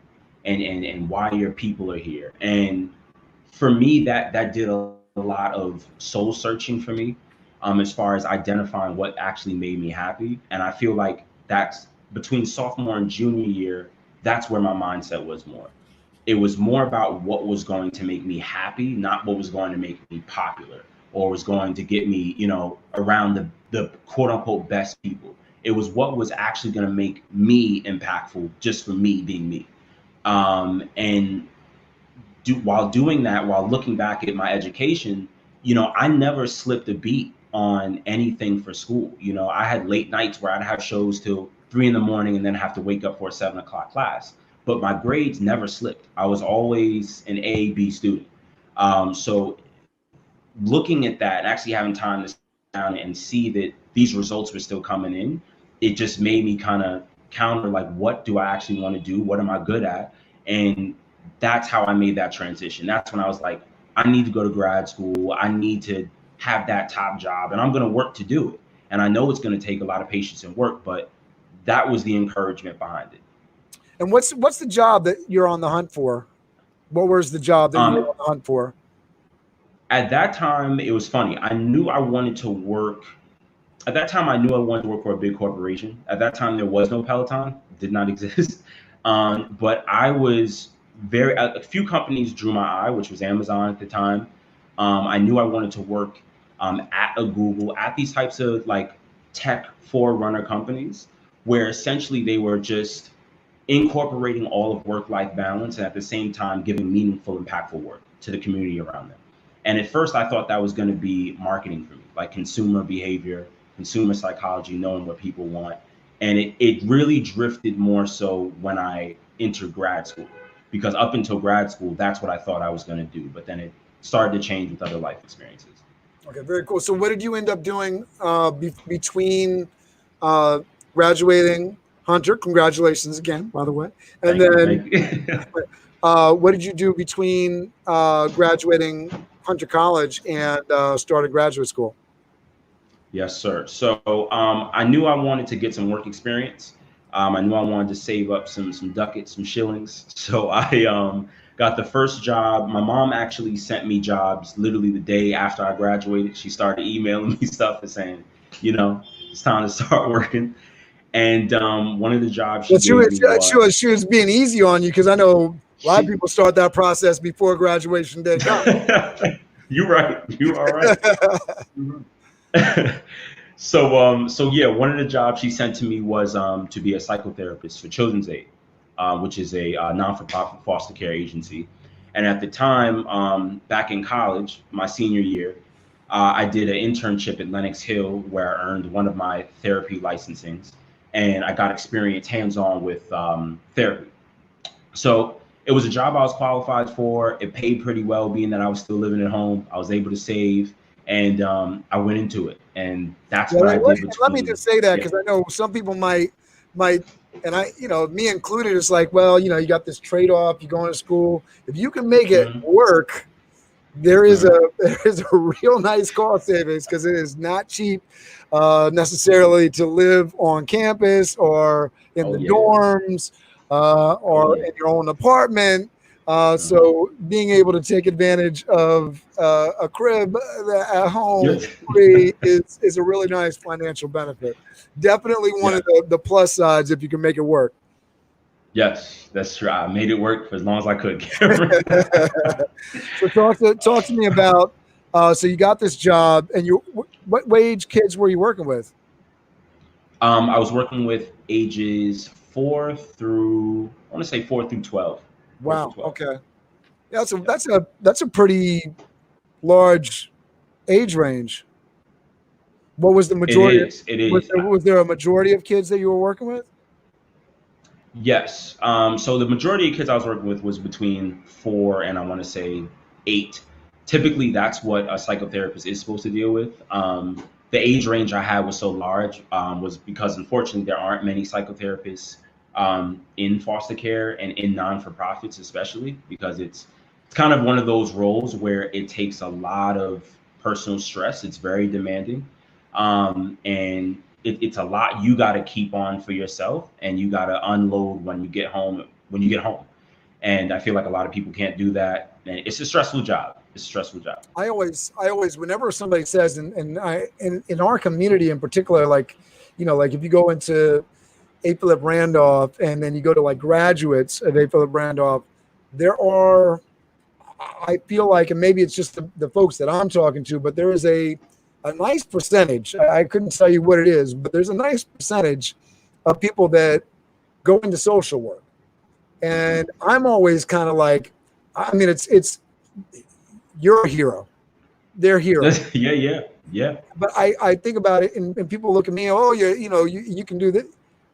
and why your people are here. And for me, that did a lot of soul searching for me, as far as identifying what actually made me happy. And I feel like that's between sophomore and junior year, that's where my mindset was more. It was more about what was going to make me happy, not what was going to make me popular or was going to get me, around the quote unquote best people. It was what was actually going to make me impactful just for me being me. And while doing that, while looking back at my education, I never slipped a beat on anything for school. I had late nights where I'd have shows till 3 a.m. and then have to wake up for a 7 o'clock class. But my grades never slipped. I was always an A, B student. So looking at that and actually having time to sit down and see that these results were still coming in, it just made me kind of counter, like, what do I actually want to do? What am I good at? And that's how I made that transition. That's when I was like, I need to go to grad school. I need to have that top job, and I'm going to work to do it. And I know it's going to take a lot of patience and work, but that was the encouragement behind it. And what's the job that you're on the hunt for? What was the job that you were on the hunt for? At that time, it was funny. I knew I wanted to work. At that time, I knew I wanted to work for a big corporation. At that time, there was no Peloton, did not exist. But I was a few companies drew my eye, which was Amazon at the time. I knew I wanted to work at a Google, at these types of like tech forerunner companies, where essentially they were just incorporating all of work-life balance and at the same time giving meaningful, impactful work to the community around them. And at first I thought that was going to be marketing for me, like consumer behavior, consumer psychology, knowing what people want. And it really drifted more so when I entered grad school, because up until grad school, that's what I thought I was going to do. But then it started to change with other life experiences. Okay, very cool. So what did you end up doing between graduating, Hunter? Congratulations again, by the way. And then what did you do between graduating Hunter College and starting graduate school? Yes, sir. So I knew I wanted to get some work experience. I knew I wanted to save up some ducats, some shillings. So I got the first job. My mom actually sent me jobs literally the day after I graduated. She started emailing me stuff and saying, it's time to start working. And one of the jobs she was being easy on you, because I know a lot of people start that process before graduation day. You're right. You are right. So yeah, one of the jobs she sent to me was to be a psychotherapist for Children's Aid, which is a non-for-profit foster care agency. And at the time, back in college, my senior year, I did an internship at Lenox Hill where I earned one of my therapy licensings, and I got experience hands-on with therapy. So it was a job I was qualified for. It paid pretty well, being that I was still living at home. I was able to save, and I went into it. And that's what I did. Let me just say that, because I know some people might, and I, me included, it's like, well, you got this trade-off. You going to school. If you can make it work, there is a real nice cost savings, because it is not cheap necessarily to live on campus or in the dorms or in your own apartment. So being able to take advantage of a crib at home is a really nice financial benefit. Definitely one of the plus sides if you can make it work. Yes, that's true. I made it work for as long as I could. So talk to me about. So you got this job, and what wage kids were you working with? I was working with ages 4 through 12. 4 through Wow. 12. Okay. Yeah, Yeah. that's a pretty large age range. What was the It majority? is. It is. Was there a majority of kids that you were working with? Yes. So the majority of kids I was working with was between 4 and I want to say 8. Typically, that's what a psychotherapist is supposed to deal with. The age range I had was so large was because unfortunately there aren't many psychotherapists in foster care and in non-for-profits, especially because it's kind of one of those roles where it takes a lot of personal stress. It's very demanding, and it's a lot you got to keep on for yourself, and you got to unload when you get home. And I feel like a lot of people can't do that, and it's a stressful job. It's a stressful job. I always, whenever somebody says, in our community in particular, like, like if you go into APRCHS Randolph and then you go to like graduates of APRCHS Randolph, there are, I feel like, and maybe it's just the folks that I'm talking to, but there is a nice percentage. I couldn't tell you what it is, but there's a nice percentage of people that go into social work. And I'm always kind of like, I mean, it's you're a hero. They're heroes. Yeah. But I think about it, and people look at me, oh, you can do that.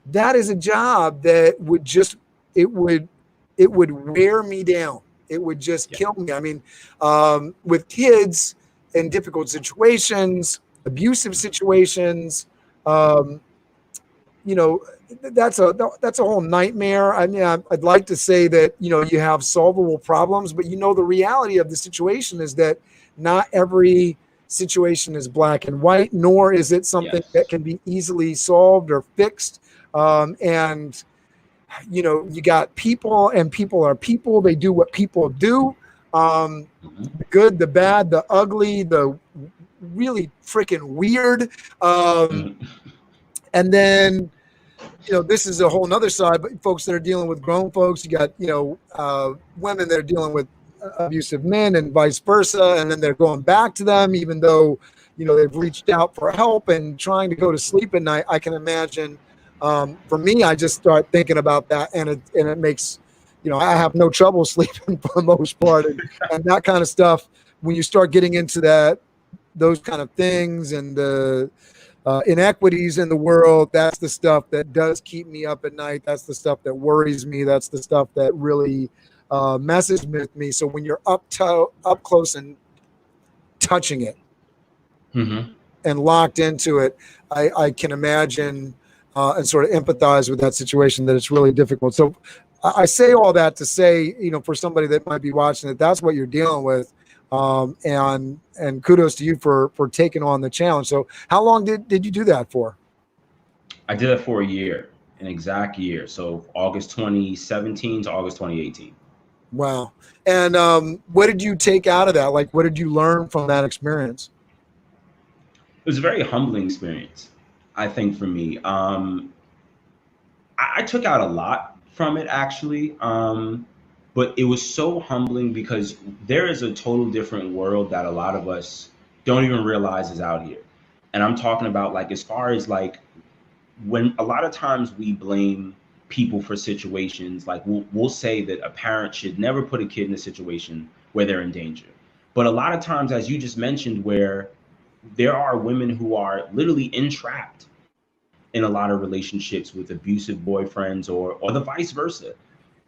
That is a job that would just, it would wear me down. It would just kill me. I mean, with kids in difficult situations, abusive situations, that's a whole nightmare. I mean, I'd like to say that, you have solvable problems, but the reality of the situation is that not every situation is black and white, nor is it something that can be easily solved or fixed. And you got people, and people are people. They do what people do. The good, the bad, the ugly, the really freaking weird. And then, this is a whole nother side, but folks that are dealing with grown folks, you got, women that are dealing with abusive men and vice versa. And then they're going back to them, even though, they've reached out for help and trying to go to sleep at night. I can imagine. For me, I just start thinking about that, and it makes, I have no trouble sleeping for the most part, and that kind of stuff. When you start getting into those kind of things and the inequities in the world, that's the stuff that does keep me up at night. That's the stuff that worries me. That's the stuff that really messes with me. So when you're up close and touching it and locked into it, I can imagine. And sort of empathize with that situation, that it's really difficult. So I say all that to say, for somebody that might be watching it, that's what you're dealing with. And kudos to you for taking on the challenge. So how long did you do that for? I did that for a year, an exact year. So August 2017 to August 2018. Wow. And what did you take out of that? Like, what did you learn from that experience? It was a very humbling experience, I think, for me. I took out a lot from it, actually, but it was so humbling because there is a total different world that a lot of us don't even realize is out here. And I'm talking about, like, as far as, like, when a lot of times we blame people for situations, like we'll say that a parent should never put a kid in a situation where they're in danger. But a lot of times, as you just mentioned, where there are women who are literally entrapped in a lot of relationships with abusive boyfriends or the vice versa.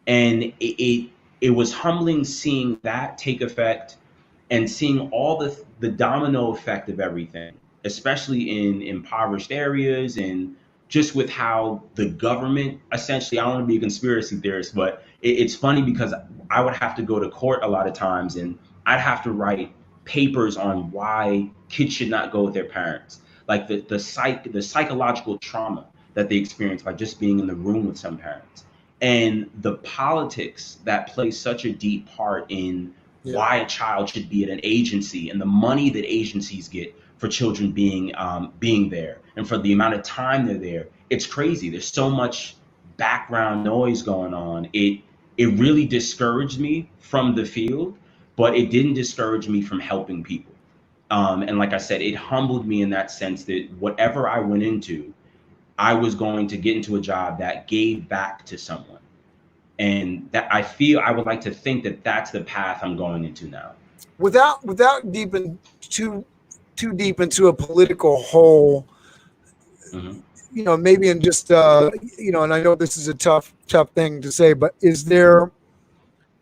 And it was humbling seeing that take effect and seeing all the domino effect of everything, especially in impoverished areas, and just with how the government, essentially, I don't want to be a conspiracy theorist, but it's funny because I would have to go to court a lot of times, and I'd have to write papers on why kids should not go with their parents, like the psychological trauma that they experience by just being in the room with some parents, and the politics that play such a deep part in why a child should be at an agency, and the money that agencies get for children being there, and for the amount of time they're there. It's crazy. There's so much background noise going on, it really discouraged me from the field, but it didn't discourage me from helping people. And like I said, it humbled me in that sense that whatever I went into, I was going to get into a job that gave back to someone. And that I would like to think that that's the path I'm going into now. Without too deep into a political hole, maybe in just, and I know this is a tough thing to say, but is there,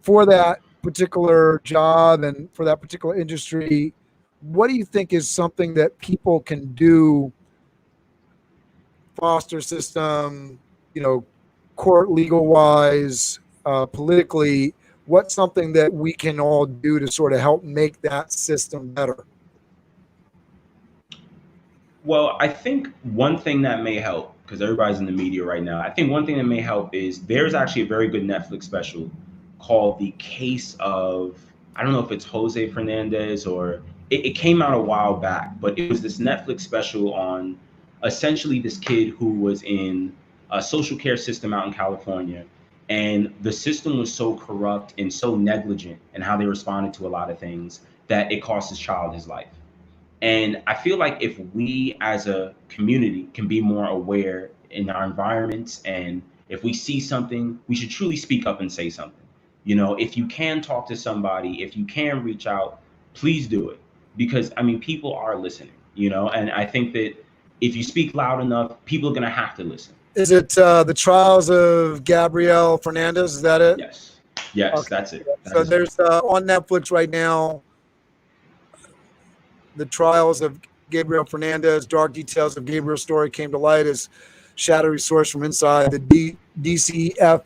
for that particular job and for that particular industry, what do you think is something that people can do, foster system, court legal wise, politically, what's something that we can all do to sort of help make that system better? Well, I think one thing that may help, because everybody's in the media right now, I think one thing that may help is there's actually a very good Netflix special called The Case of, I don't know if it's Jose Fernandez or it came out a while back, but it was this Netflix special on essentially this kid who was in a social care system out in California. And the system was so corrupt and so negligent in how they responded to a lot of things that it cost his child his life. And I feel like if we as a community can be more aware in our environments, and if we see something, we should truly speak up and say something. If you can talk to somebody, if you can reach out, please do it. Because, people are listening, and I think that if you speak loud enough, people are going to have to listen. Is it the trials of Gabriel Fernandez? Is that it? Yes. Yes, okay. That's it. So there's on Netflix right now, the trials of Gabriel Fernandez. Dark details of Gabriel's story came to light as shadowy source from inside the DCFS,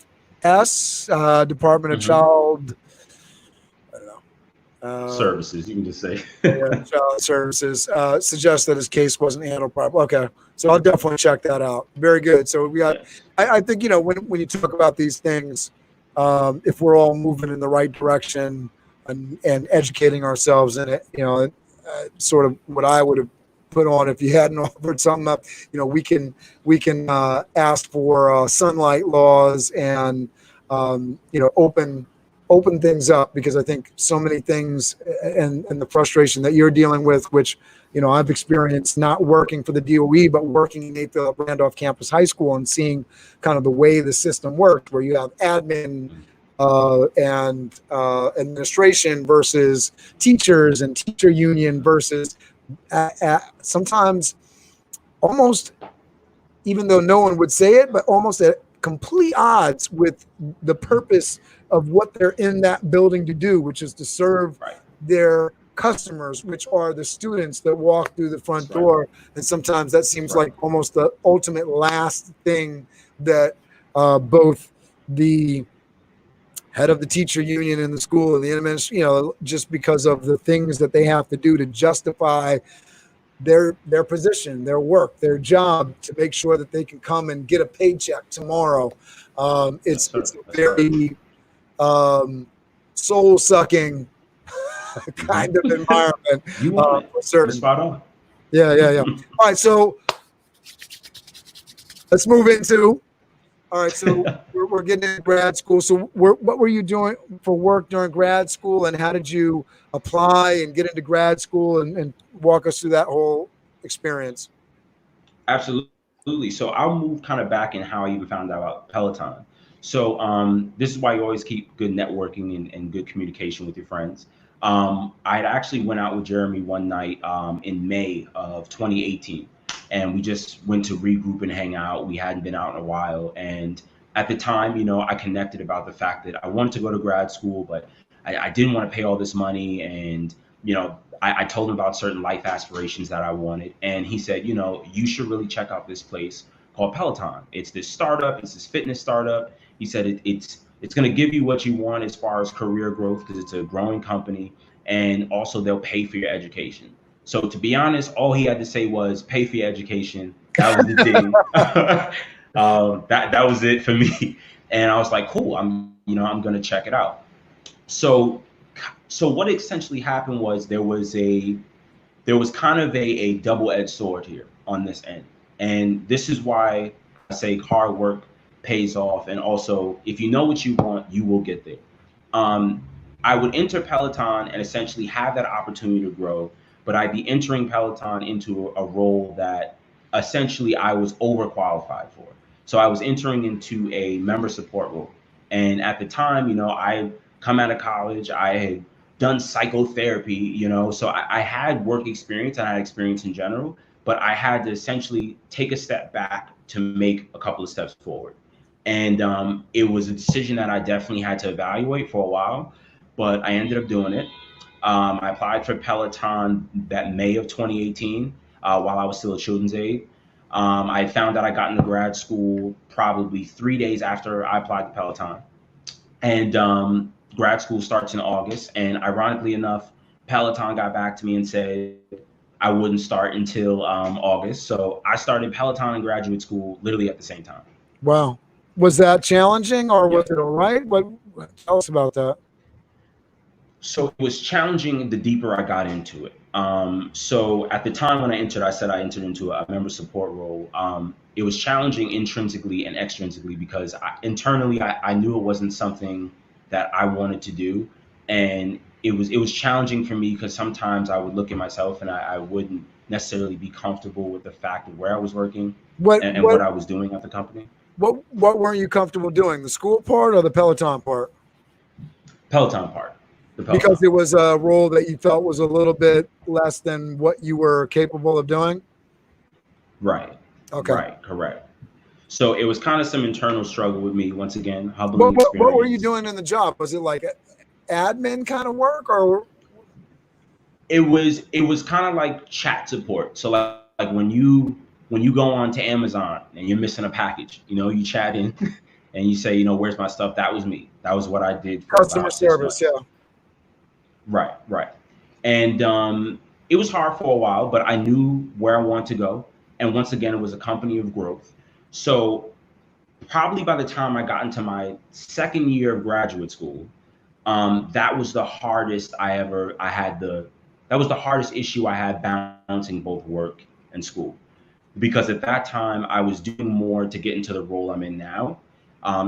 Department of Child Services, you can just say. Child Services, suggests that his case wasn't handled properly. Okay, so I'll definitely check that out. Very good. So we got, yes. I think, when you talk about these things, if we're all moving in the right direction and educating ourselves in it, sort of what I would have put on if you hadn't offered something up, we can ask for sunlight laws and, open things up, because I think so many things and the frustration that you're dealing with, which, I've experienced not working for the DOE, but working in Randolph Campus High School and seeing kind of the way the system worked, where you have admin and administration versus teachers and teacher union versus sometimes almost, even though no one would say it, but almost at complete odds with the purpose of what they're in that building to do, which is to serve their customers, which are the students that walk through the front door. And sometimes that seems like almost the ultimate last thing that both the head of the teacher union in the school and the administration, just because of the things that they have to do to justify their position, their work, their job, to make sure that they can come and get a paycheck tomorrow. It's a very soul-sucking kind of environment. You want it. Certain. Spot on. Yeah. All right, so let's move into. All right, so we're getting into grad school. So what were you doing for work during grad school, and how did you apply and get into grad school, and walk us through that whole experience? Absolutely. So I'll move kind of back in how I even found out about Peloton. So this is why you always keep good networking and good communication with your friends. I had actually went out with Jeremy one night in May of 2018. And we just went to regroup and hang out. We hadn't been out in a while. And at the time, I connected about the fact that I wanted to go to grad school, but I didn't want to pay all this money. And, I told him about certain life aspirations that I wanted. And he said, you should really check out this place called Peloton. It's this startup. It's this fitness startup. He said it's going to give you what you want as far as career growth, because it's a growing company. And also they'll pay for your education. So to be honest, all he had to say was pay for your education. That was the thing. That was it for me. And I was like, cool, I'm going to check it out. So what essentially happened was there was kind of a double-edged sword here on this end. And this is why I say hard work pays off. And also, if you know what you want, you will get there. I would enter Peloton and essentially have that opportunity to grow, but I'd be entering Peloton into a role that essentially I was overqualified for. So I was entering into a member support role. And at the time, I come out of college, I had done psychotherapy, so I had work experience, I had experience in general, but I had to essentially take a step back to make a couple of steps forward. And it was a decision that I definitely had to evaluate for a while, but I ended up doing it. I applied for Peloton that May of 2018 while I was still a children's aide. I found out I got into grad school probably 3 days after I applied to Peloton. And grad school starts in August. And ironically enough, Peloton got back to me and said I wouldn't start until August. So I started Peloton and graduate school literally at the same time. Wow. Was that challenging or was it all right? Tell us about that. So it was challenging the deeper I got into it. So at the time when I entered, I said I entered into a member support role. It was challenging intrinsically and extrinsically because internally I knew it wasn't something that I wanted to do. And it was challenging for me because sometimes I would look at myself and I wouldn't necessarily be comfortable with the fact of where I was working and what I was doing at the company. What weren't you comfortable doing? The school part or the Peloton part? Peloton part. Because it was a role that you felt was a little bit less than what you were capable of doing? Right. Okay. Right. Correct. So it was kind of some internal struggle with me, once again, humbling experience. What were you doing in the job? Was it like admin kind of work or? It was kind of like chat support. So like when you go on to Amazon and you're missing a package, you chat in and you say, where's my stuff? That was me. That was what I did. For customer service. Yeah. Right. And it was hard for a while, but I knew where I wanted to go. And once again, it was a company of growth. So probably by the time I got into my second year of graduate school, that was the hardest that was the hardest issue I had balancing both work and school. Because at that time, I was doing more to get into the role I'm in now.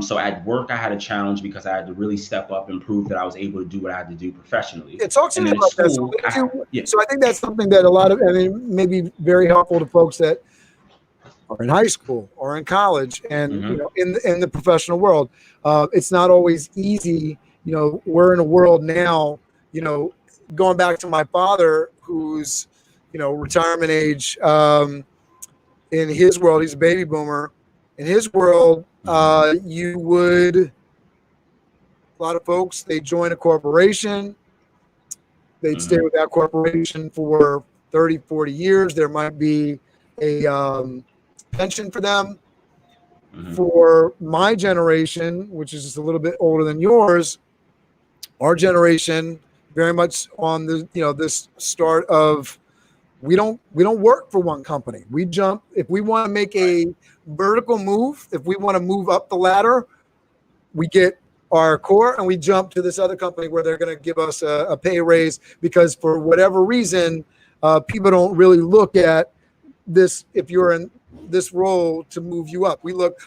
So at work, I had a challenge because I had to really step up and prove that I was able to do what I had to do professionally. Yeah, talk to me about that. So I think that's something that maybe very helpful to folks that are in high school or in college and in the professional world. It's not always easy. We're in a world now, going back to my father, who's, retirement age. In his world, he's a baby boomer. In his world, a lot of folks, they join a corporation. They'd stay with that corporation for 30, 40 years. There might be a pension for them. For my generation, which is just a little bit older than yours, our generation very much on the, this start of, we don't work for one company. We jump. If we want to make a vertical move, if we want to move up the ladder, we get our core and we jump to this other company where they're going to give us a pay raise, because for whatever reason, people don't really look at this. If you're in this role to move you up, we look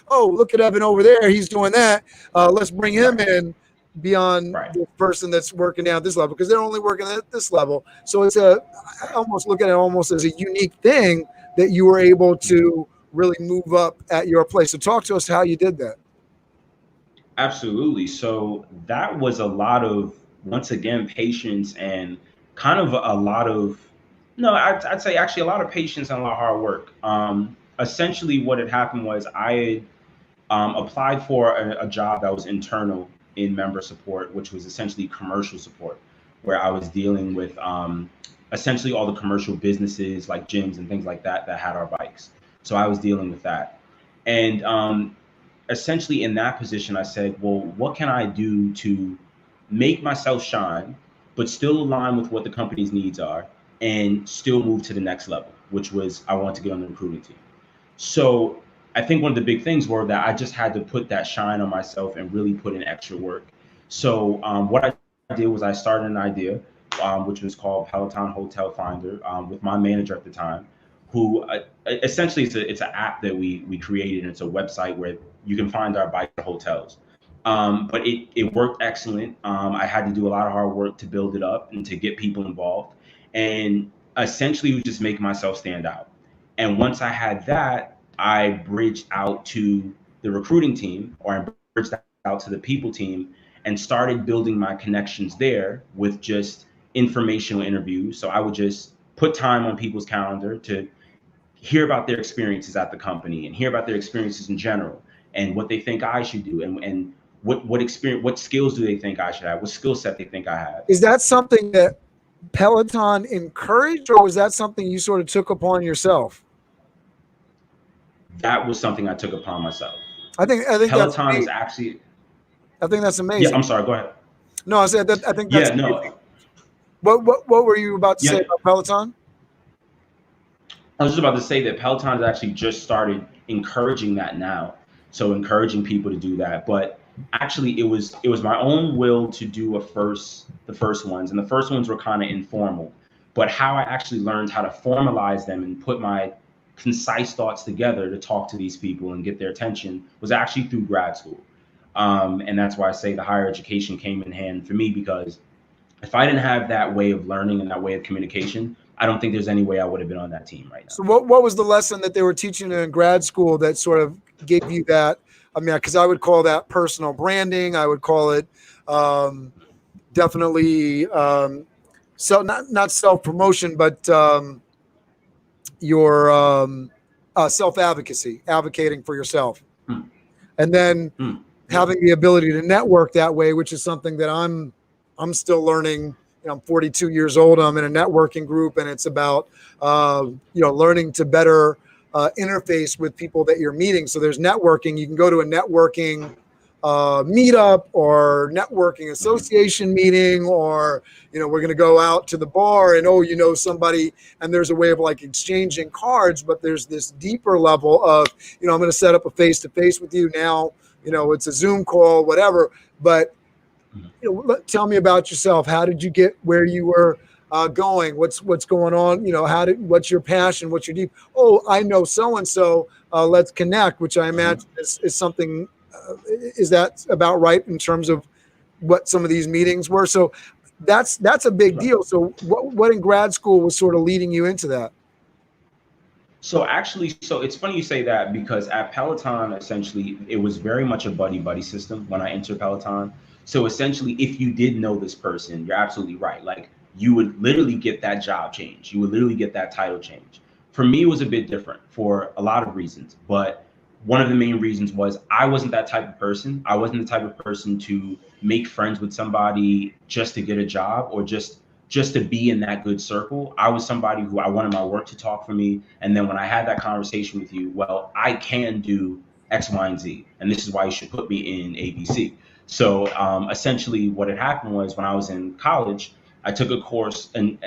at Evan over there. He's doing that. Let's bring him in beyond the person that's working down at this level, because they're only working at this level. So I almost look at it almost as a unique thing that you were able to really move up at your place. So talk to us how you did that. Absolutely. So that was a lot of, once again, patience and kind of a lot of, I'd say actually a lot of patience and a lot of hard work. Essentially what had happened was I had applied for a job that was internal in member support, which was essentially commercial support, where I was dealing with essentially all the commercial businesses like gyms and things like that had our bikes. So I was dealing with that. And essentially in that position, I said, well, what can I do to make myself shine, but still align with what the company's needs are and still move to the next level, which was I wanted to get on the recruiting team. So I think one of the big things were that I just had to put that shine on myself and really put in extra work. So what I did was I started an idea, which was called Peloton Hotel Finder, with my manager at the time, who essentially it's an app that we created, and it's a website where you can find our bike hotels. But it worked excellent. I had to do a lot of hard work to build it up and to get people involved, and essentially it was just making myself stand out. And once I had that, I bridged out to the recruiting team, or I bridged out to the people team, and started building my connections there with just informational interviews. So I would just put time on people's calendar to hear about their experiences at the company and hear about their experiences in general and what they think I should do, and what experience, what skills do they think I should have, what skill set they think I have. Is that something that Peloton encouraged, or was that something you sort of took upon yourself? That was something I took upon myself. I think Peloton is actually. I think that's amazing. Yeah, I'm sorry. Go ahead. No, I said that. I think that's amazing. No. What were you about to say about Peloton? I was just about to say that Peloton has actually just started encouraging that now. So encouraging people to do that. But actually it was my own will to do the first ones. And the first ones were kind of informal. But how I actually learned how to formalize them and put my concise thoughts together to talk to these people and get their attention was actually through grad school. And that's why I say the higher education came in hand for me, because if I didn't have that way of learning and that way of communication, I don't think there's any way I would have been on that team right now. So what was the lesson that they were teaching in grad school that sort of gave you that? I mean, because I would call that personal branding. I would call it definitely not self-promotion, but your self-advocacy, advocating for yourself. And then having the ability to network that way, which is something that I'm still learning. You know, I'm 42 years old. I'm in a networking group, and it's about learning to better interface with people that you're meeting. So there's networking. You can go to a networking meetup or networking association meeting, or we're going to go out to the bar and somebody, and there's a way of like exchanging cards, but there's this deeper level of I'm going to set up a face-to-face with you now. It's a Zoom call, whatever, but tell me about yourself. How did you get where you were going? What's going on? What's your passion? What's your deep? Oh, I know so-and-so. Let's connect, which I imagine is something. Is that about right in terms of what some of these meetings were? So that's a big deal. So what in grad school was sort of leading you into that? So it's funny you say that, because at Peloton, essentially, it was very much a buddy-buddy system when I entered Peloton. So essentially, if you did know this person, you're absolutely right. Like, you would literally get that job change. You would literally get that title change. For me, it was a bit different for a lot of reasons. But one of the main reasons was I wasn't that type of person. I wasn't the type of person to make friends with somebody just to get a job or just to be in that good circle. I was somebody who I wanted my work to talk for me. And then when I had that conversation with you, well, I can do X, Y, and Z. And this is why you should put me in ABC. So essentially what had happened was, when I was in college, I took a course in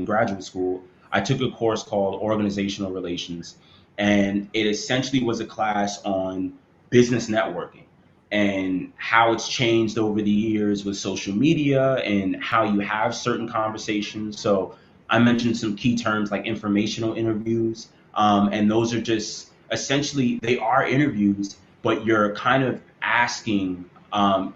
graduate school. I took a course called Organizational Relations. And it essentially was a class on business networking and how it's changed over the years with social media and how you have certain conversations. So I mentioned some key terms like informational interviews. And those are just essentially, they are interviews, but you're kind of asking,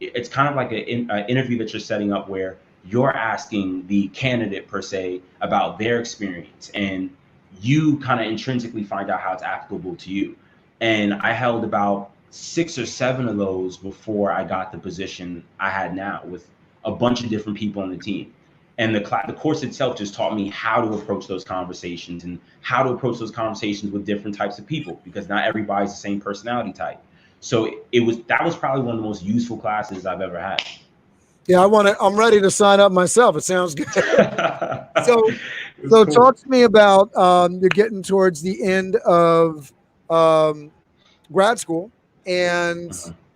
it's kind of like an interview that you're setting up where you're asking the candidate per se about their experience, and you kind of intrinsically find out how it's applicable to you. And I held about 6 or 7 of those before I got the position I had now, with a bunch of different people on the team. And the course itself just taught me how to approach those conversations and how to approach those conversations with different types of people, because not everybody's the same personality type. So that was probably one of the most useful classes I've ever had. Yeah, I'm ready to sign up myself. It sounds good. So cool. Talk to me about you're getting towards the end of grad school, and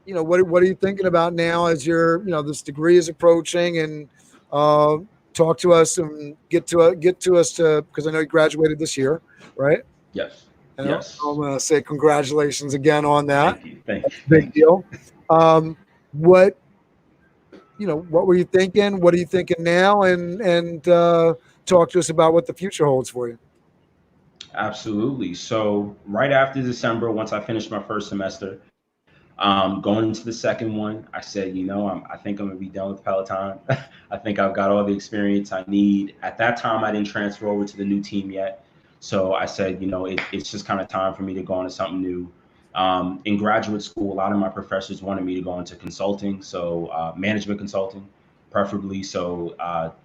what are you thinking about now as this degree is approaching, and talk to us and get to us because I know you graduated this year, right? Yes. And yes. I'm going to say congratulations again on that. Thank you. Big deal. What were you thinking? What are you thinking now? And talk to us about what the future holds for you. Absolutely. So right after December, once I finished my first semester, going into the second one, I said, I think I'm gonna be done with Peloton. I think I've got all the experience I need. At that time, I didn't transfer over to the new team yet. So I said, it's just kind of time for me to go into something new. In graduate school, a lot of my professors wanted me to go into consulting, so management consulting, preferably. So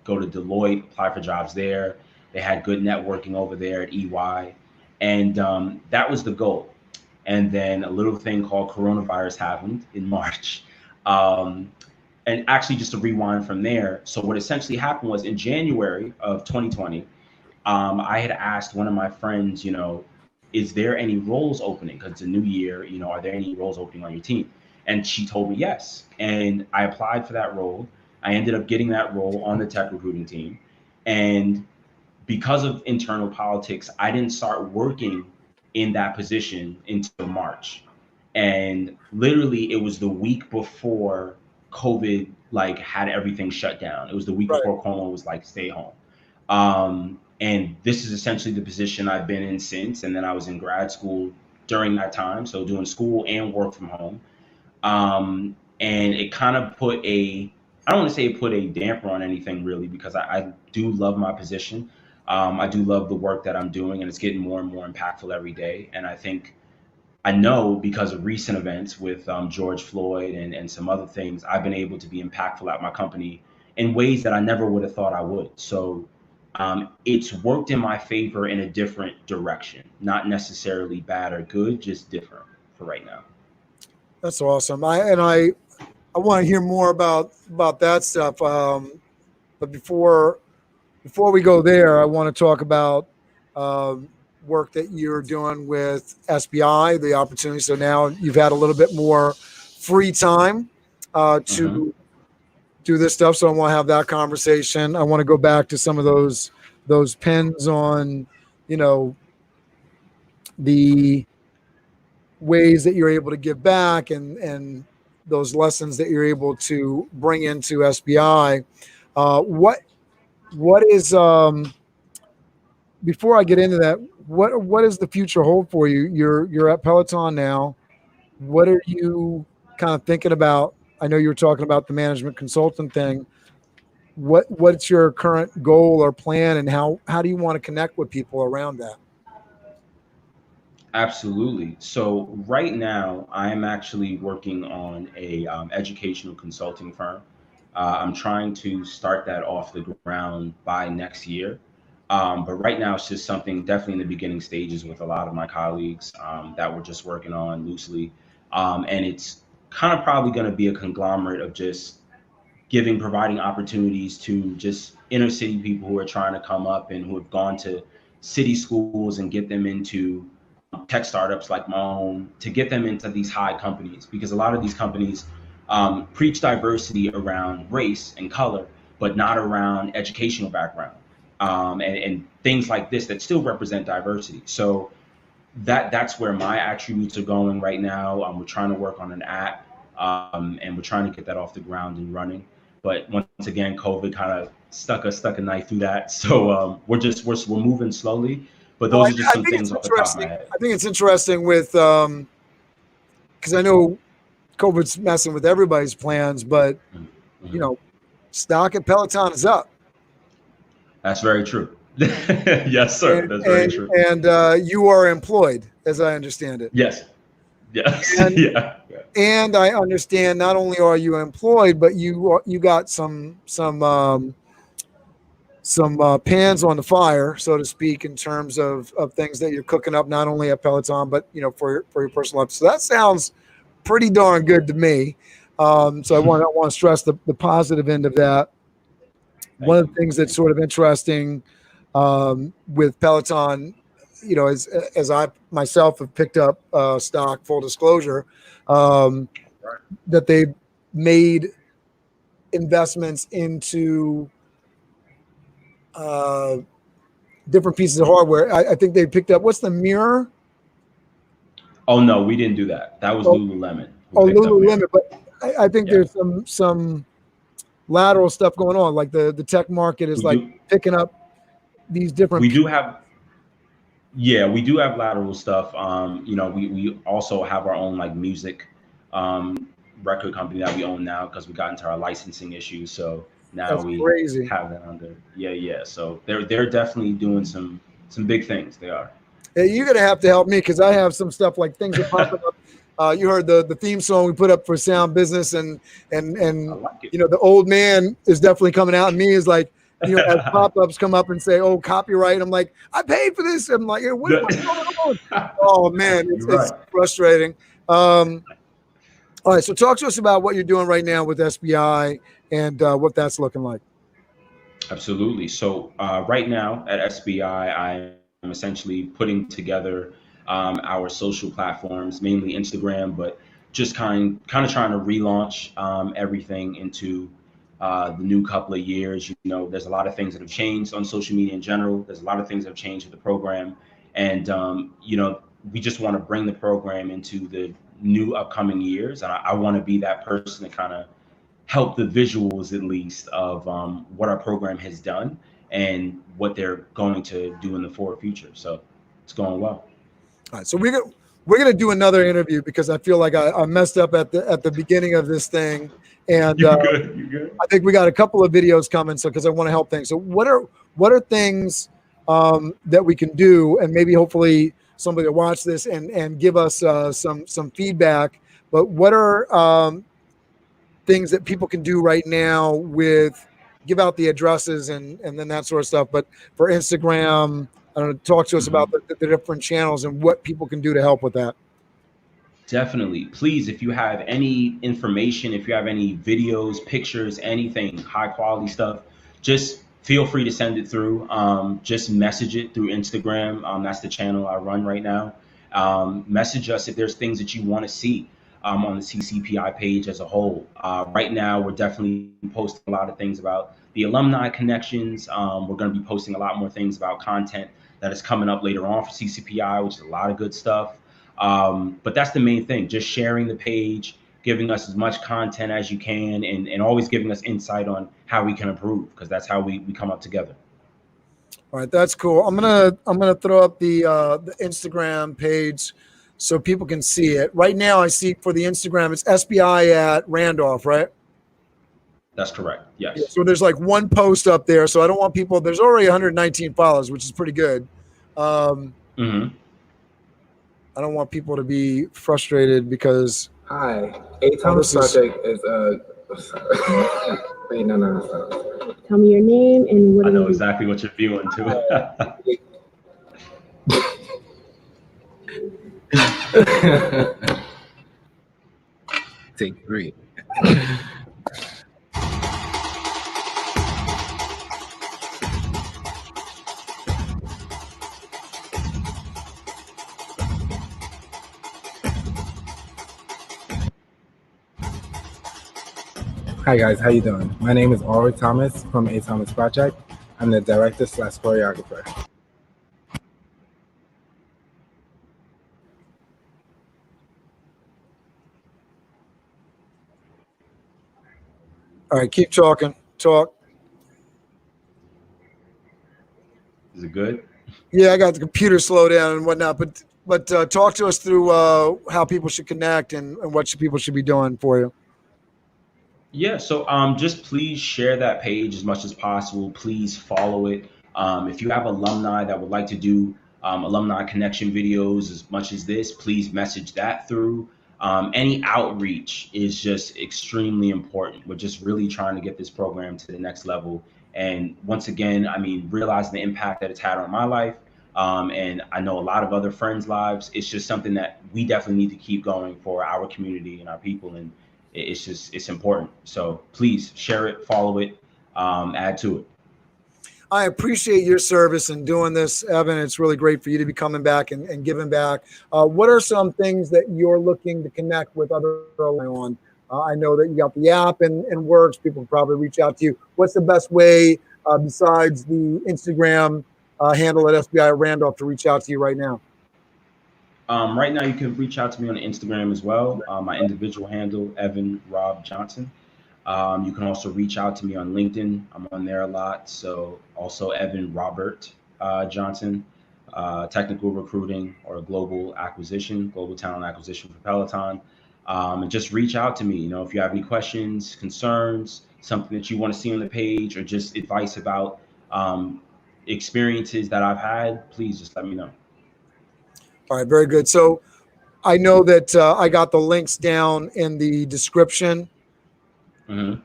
go to Deloitte, apply for jobs there. They had good networking over there at EY. And that was the goal. And then a little thing called coronavirus happened in March. Um, and actually, just to rewind from there, so what essentially happened was in January of 2020, I had asked one of my friends, is there any roles opening? Because it's a new year, are there any roles opening on your team? And she told me yes. And I applied for that role. I ended up getting that role on the tech recruiting team. And because of internal politics, I didn't start working in that position until March. And literally, it was the week before COVID had everything shut down. It was the week Right. before Cuomo was like, stay home. And this is essentially the position I've been in since. And then I was in grad school during that time, so doing school and work from home. And it kind of I don't want to say it put a damper on anything really, because I do love my position. I do love the work that I'm doing, and it's getting more and more impactful every day. And I know because of recent events with George Floyd and some other things, I've been able to be impactful at my company in ways that I never would have thought I would. So it's worked in my favor in a different direction, not necessarily bad or good, just different for right now. That's awesome. I want to hear more about that stuff. But before we go there, I want to talk about work that you're doing with SBI, the opportunity. So now you've had a little bit more free time to do this stuff. So I want to have that conversation. I want to go back to some of those pens on, the ways that you're able to give back and those lessons that you're able to bring into SBI. What is before I get into that, what does the future hold for you? You're at Peloton now. What are you kind of thinking about? I know you were talking about the management consultant thing. What's your current goal or plan, and how do you want to connect with people around that? Absolutely. So right now, I'm actually working on a educational consulting firm. I'm trying to start that off the ground by next year. But right now, it's just something definitely in the beginning stages with a lot of my colleagues that we're just working on loosely. And it's kind of probably going to be a conglomerate of just providing opportunities to just inner city people who are trying to come up and who have gone to city schools, and get them into tech startups like my own, to get them into these high companies, because a lot of these companies preach diversity around race and color, but not around educational background and things like this that still represent diversity. So that's where my attributes are going right now. We're trying to work on an app, and we're trying to get that off the ground and running. But once again, COVID kind of stuck a knife through that. So we're moving slowly. But those are just some things off the top of my head. I think it's interesting with because I know COVID's messing with everybody's plans, but stock at Peloton is up. That's very true. Yes, sir. That's very true. And you are employed, as I understand it. Yes. And, yeah. And I understand not only are you employed, but you got some pans on the fire, so to speak, in terms of things that you're cooking up, not only at Peloton, but for your personal life. So that sounds pretty darn good to me. So I want to stress the positive end of that. One of the things that's sort of interesting with Peloton, as I myself have picked up stock, full disclosure, that they've made investments into different pieces of hardware. I think they picked up, what's the mirror? Oh no, we didn't do that. That was Lululemon. Lululemon, but I think there's some lateral stuff going on. Like the tech market is picking up these different. Yeah, we do have lateral stuff. You know, we also have our own like music um, record company that we own now because we got into our licensing issues. So now That's we crazy. have that under. Yeah, yeah. So they're definitely doing some big things. They are. Hey, you're gonna have to help me because I have some stuff like things are popping up. You heard the theme song we put up for Sound Business, I and like it. you know the old man is definitely coming out, and me is like, you know, as pop-ups come up and say, "Oh, copyright," I'm like, "I paid for this." I'm like, "What am I going on?" Oh man, You're it's right. frustrating. Um, all right, so talk to us about what you're doing right now with SBI and what that's looking like. Absolutely. So right now at SBI, I'm essentially putting together our social platforms, mainly Instagram, but just kind of trying to relaunch everything into the new couple of years. You know, there's a lot of things that have changed on social media in general. There's a lot of things that have changed with the program, and you know, we just want to bring the program into the new upcoming years. And I want to be that person to kind of help the visuals at least of what our program has done and what they're going to do in the forward future. So it's going well. All right, so we're gonna do another interview because I feel like I messed up at the beginning of this thing, and You good? You good? I think we got a couple of videos coming. So because I want to help things. So what are things that we can do, and maybe hopefully somebody will watch this and give us some feedback. But what are things that people can do right now with give out the addresses and then that sort of stuff. But for Instagram, I don't know, talk to us Mhm. about the different channels and what people can do to help with that. Definitely. Please, if you have any information, if you have any videos, pictures, anything, high quality stuff, just feel free to send it through. Just message it through Instagram. That's the channel I run right now. Message us if there's things that you want to see on the CCPI page as a whole. Right now, we're definitely posting a lot of things about the alumni connections. We're going to be posting a lot more things about content that is coming up later on for CCPI, which is a lot of good stuff. But that's the main thing, just sharing the page, giving us as much content as you can, and always giving us insight on how we can improve, because that's how we come up together. All right, that's cool. I'm gonna throw up the Instagram page so people can see it. Right now, I see for the Instagram it's SBI at Randolph, right? That's correct. Yeah, Yes. so there's like one post up there, so I don't want people. There's already 119 followers, which is pretty good. Um, Hmm. I don't want people to be frustrated because Hi, A Thomas this is Project is wait, no, sorry. Tell me your name and what I are know you exactly what you're viewing too. Take three. Hi guys, how you doing? My name is Ulrich Thomas from A Thomas Project. I'm the director / choreographer. all right. Keep talking. Talk. Is it good? Yeah, I got the computer slow down and whatnot, but talk to us through how people should connect and what people should be doing for you. Yeah, so just please share that page as much as possible. Please follow it. If you have alumni that would like to do alumni connection videos as much as this, please message that through. Any outreach is just extremely important. We're just really trying to get this program to the next level. And once again, I mean, realizing the impact that it's had on my life, and I know a lot of other friends' lives, it's just something that we definitely need to keep going for our community and our people. And it's important. So please share it, follow it, add to it. I appreciate your service in doing this, Evan. It's really great for you to be coming back and giving back. What are some things that you're looking to connect with other alumni on? I know that you got the app and works. People can probably reach out to you. What's the best way besides the Instagram handle at SBI Randolph to reach out to you right now? Right now, you can reach out to me on Instagram as well. My individual handle, Evan Rob Johnson. You can also reach out to me on LinkedIn. I'm on there a lot. So also Evan Robert Johnson. technical recruiting or global talent acquisition for Peloton. And just reach out to me. You know, if you have any questions, concerns, something that you want to see on the page, or just advice about experiences that I've had, please just let me know. All right, very good. So I know that I got the links down in the description. Mm-hmm.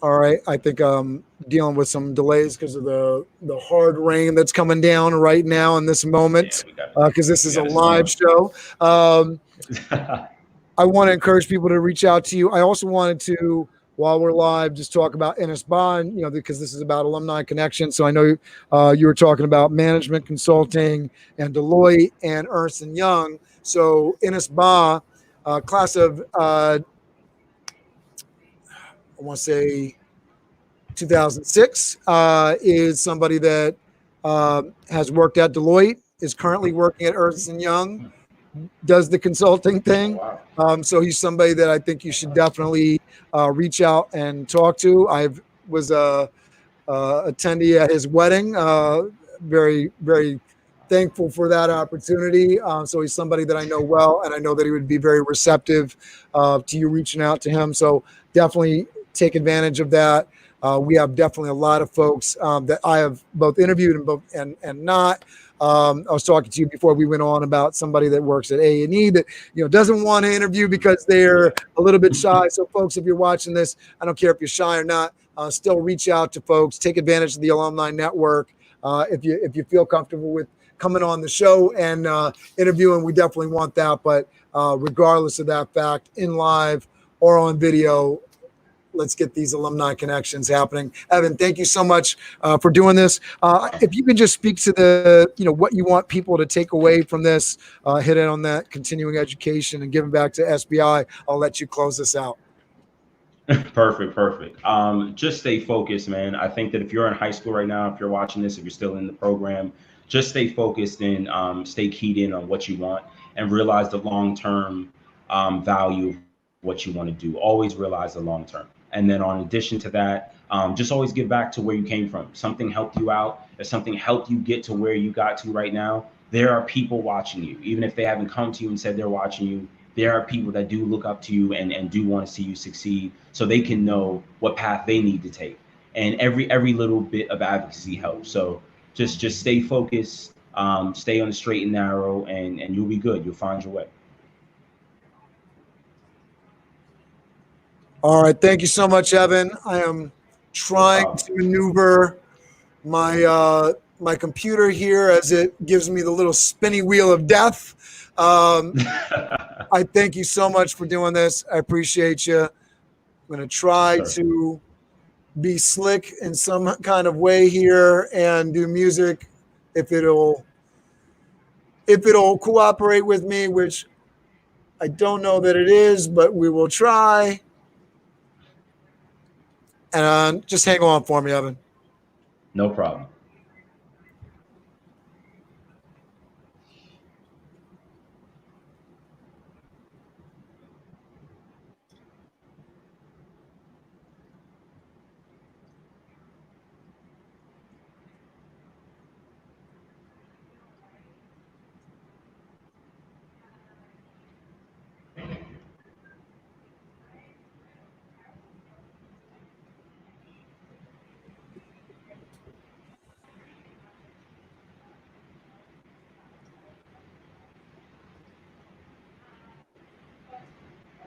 All right. I think I'm dealing with some delays because of the hard rain that's coming down right now in this moment, because this is a live show. I want to encourage people to reach out to you. I also wanted to, while we're live, just talk about NSBA, you know, because this is about alumni connection. So I know you were talking about management consulting and Deloitte and Ernst & Young. So NSBA, class of, I want to say 2006, is somebody that has worked at Deloitte, is currently working at Ernst & Young, does the consulting thing. So he's somebody that I think you should definitely reach out and talk to. I was a attendee at his wedding. Very, very thankful for that opportunity. So he's somebody that I know well, and I know that he would be very receptive to you reaching out to him. So definitely take advantage of that. We have definitely a lot of folks that I have both interviewed and not. I was talking to you before we went on about somebody that works at A&E that, you know, doesn't want to interview because they're a little bit shy. So folks, if you're watching this, I don't care if you're shy or not, still reach out to folks, take advantage of the alumni network. If you feel comfortable with coming on the show and interviewing, we definitely want that. But regardless of that fact, in live or on video, let's get these alumni connections happening. Evan, thank you so much for doing this. If you can just speak to the, you know, what you want people to take away from this, hit in on that continuing education and giving back to SBI, I'll let you close this out. Perfect. Just stay focused, man. I think that if you're in high school right now, if you're watching this, if you're still in the program, just stay focused and stay keyed in on what you want and realize the long-term value of what you want to do. Always realize the long-term. And then in addition to that, just always get back to where you came from. Something helped you out. If something helped you get to where you got to right now, there are people watching you. Even if they haven't come to you and said they're watching you, there are people that do look up to you and do want to see you succeed so they can know what path they need to take. And every little bit of advocacy helps. So just stay focused, stay on the straight and narrow, and you'll be good. You'll find your way. All right. Thank you so much, Evan. I am trying to maneuver my my computer here as it gives me the little spinny wheel of death. I thank you so much for doing this. I appreciate you. I'm going to try to be slick in some kind of way here and do music if it'll cooperate with me, which I don't know that it is, but we will try. And just hang on for me, Evan. No problem.